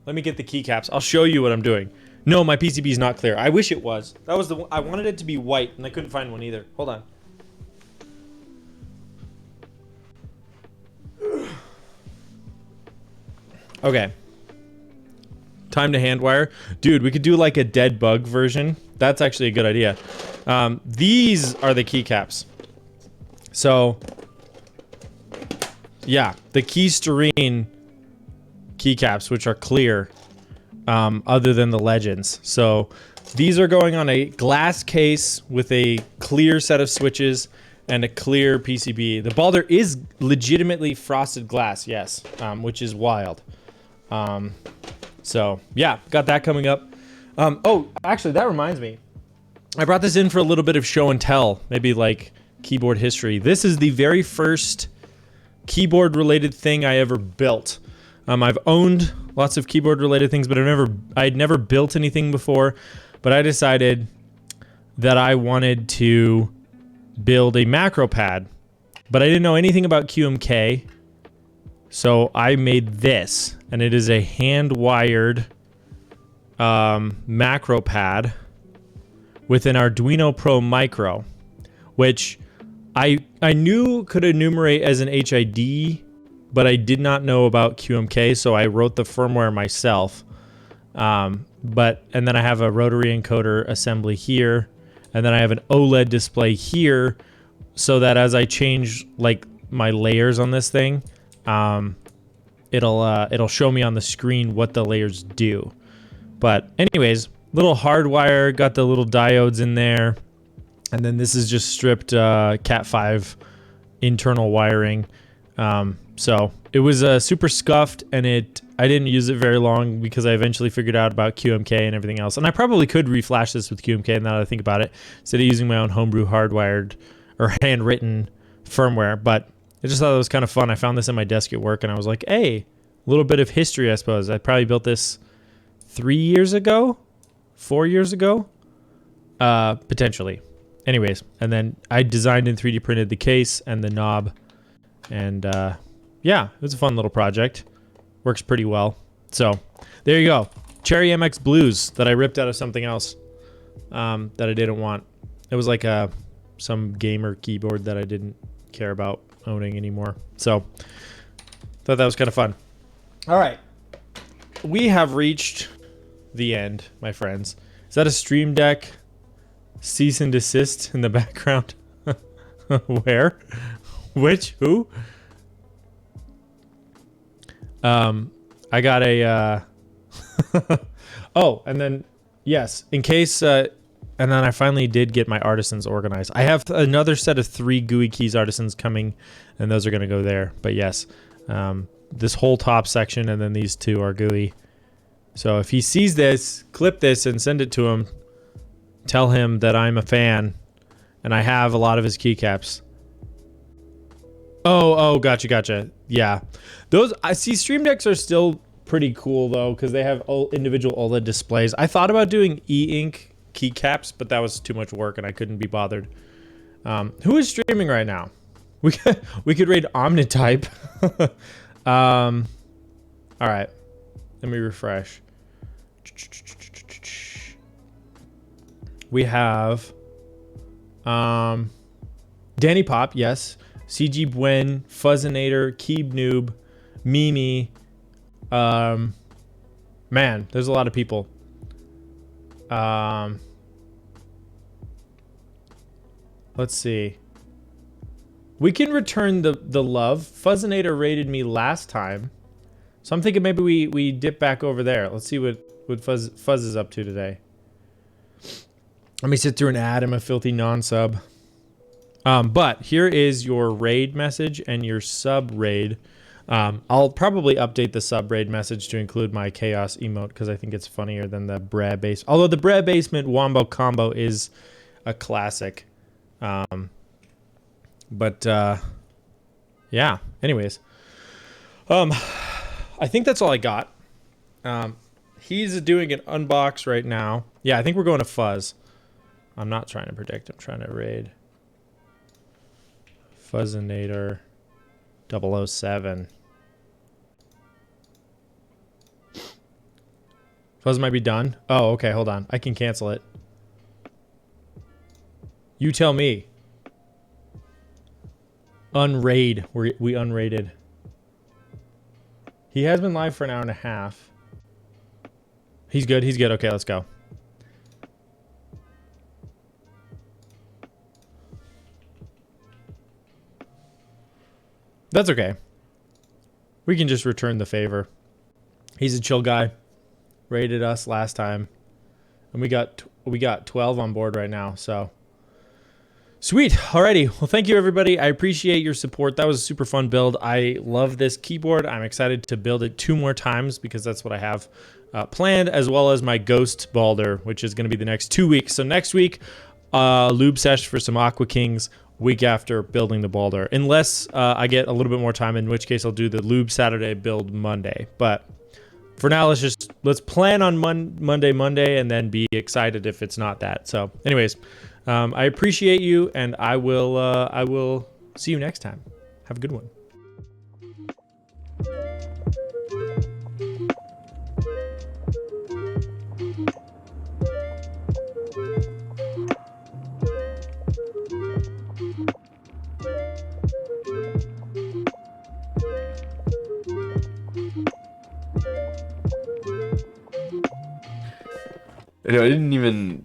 Let me get the keycaps. I'll show you what I'm doing. No, my PCB is not clear. I wish it was. That was the one. I wanted it to be white, and I couldn't find one either. Hold on. Okay. Time to hand wire. Dude, we could do like a dead bug version. That's actually a good idea. These are the keycaps. So, yeah, the Keysterine keycaps, which are clear, other than the legends. So these are going on a glass case with a clear set of switches and a clear PCB. The Balder is legitimately frosted glass, yes, which is wild. So yeah, got that coming up. Oh, actually, that reminds me. I brought this in for a little bit of show and tell, maybe like keyboard history. This is the very first keyboard related thing I ever built. I've owned lots of keyboard related things, but I'd never built anything before. But I decided that I wanted to build a macro pad, but I didn't know anything about GMK. So I made this, and it is a hand-wired macro pad with an Arduino Pro Micro, which I knew could enumerate as an HID, but I did not know about GMK, so I wrote the firmware myself. And then I have a rotary encoder assembly here, and then I have an OLED display here, so that as I change like my layers on this thing, it'll show me on the screen what the layers do. But anyways, little hardwire, got the little diodes in there, and then this is just stripped Cat5 internal wiring. So it was super scuffed, and I didn't use it very long because I eventually figured out about GMK and everything else. And I probably could reflash this with GMK now that I think about it, instead of using my own homebrew hardwired or handwritten firmware. But I just thought it was kind of fun. I found this in my desk at work, and I was like, hey, a little bit of history, I suppose. I probably built this 3 years ago, 4 years ago, potentially. Anyways, and then I designed and 3D printed the case and the knob, and yeah, it was a fun little project. Works pretty well. So there you go. Cherry MX Blues that I ripped out of something else that I didn't want. It was like some gamer keyboard that I didn't care about owning anymore. So thought that was kind of fun. All right. We have reached the end, my friends. Is that a Stream Deck cease and desist in the background? Where? Which? Who? I got a, oh, and then, yes, in case, and then I finally did get my artisans organized. I have another set of 3 GUI keys artisans coming, and those are going to go there. But yes, this whole top section, and then these 2 are GUI. So if he sees this, clip this and send it to him. Tell him that I'm a fan, and I have a lot of his keycaps. Oh, gotcha. Yeah, those, I see. Stream Decks are still pretty cool though, because they have individual OLED displays. I thought about doing e-ink keycaps, but that was too much work, and I couldn't be bothered. Who is streaming right now? We could raid Omnitype. All right, let me refresh. We have Danny Pop, yes. CG Bwen, Fuzzinator, Keeb Noob, Mimi. Man, there's a lot of people. Let's see. We can return the love. Fuzzinator raided me last time, so I'm thinking maybe we dip back over there. Let's see what Fuzz is up to today. Let me sit through an ad. I'm a filthy non-sub. But here is your raid message and your sub raid. I'll probably update the sub raid message to include my chaos emote, because I think it's funnier than the Bra base. Although the Bra basement wombo combo is a classic. But yeah. Anyways, I think that's all I got. He's doing an unbox right now. Yeah, I think we're going to Fuzz. I'm not trying to predict. I'm trying to raid. Fuzzinator 007. Fuzz might be done. Oh, okay, hold on. I can cancel it. You tell me. Unraid. We unrated. He has been live for an hour and a half. He's good. He's good. Okay, let's go. That's okay. We can just return the favor. He's a chill guy. Rated us last time. And we got 12 on board right now, so sweet. Alrighty. Well, thank you everybody. I appreciate your support. That was a super fun build. I love this keyboard. I'm excited to build it 2 more times because that's what I have planned, as well as my Ghost Balder, which is going to be the next 2 weeks. So next week, lube sesh for some Aqua Kings. Week after, building the Balder, unless I get a little bit more time, in which case I'll do the lube Saturday, build Monday. But for now, let's plan on Monday, and then be excited if it's not that. So, anyways, I appreciate you, and I will see you next time. Have a good one.
I know, I didn't even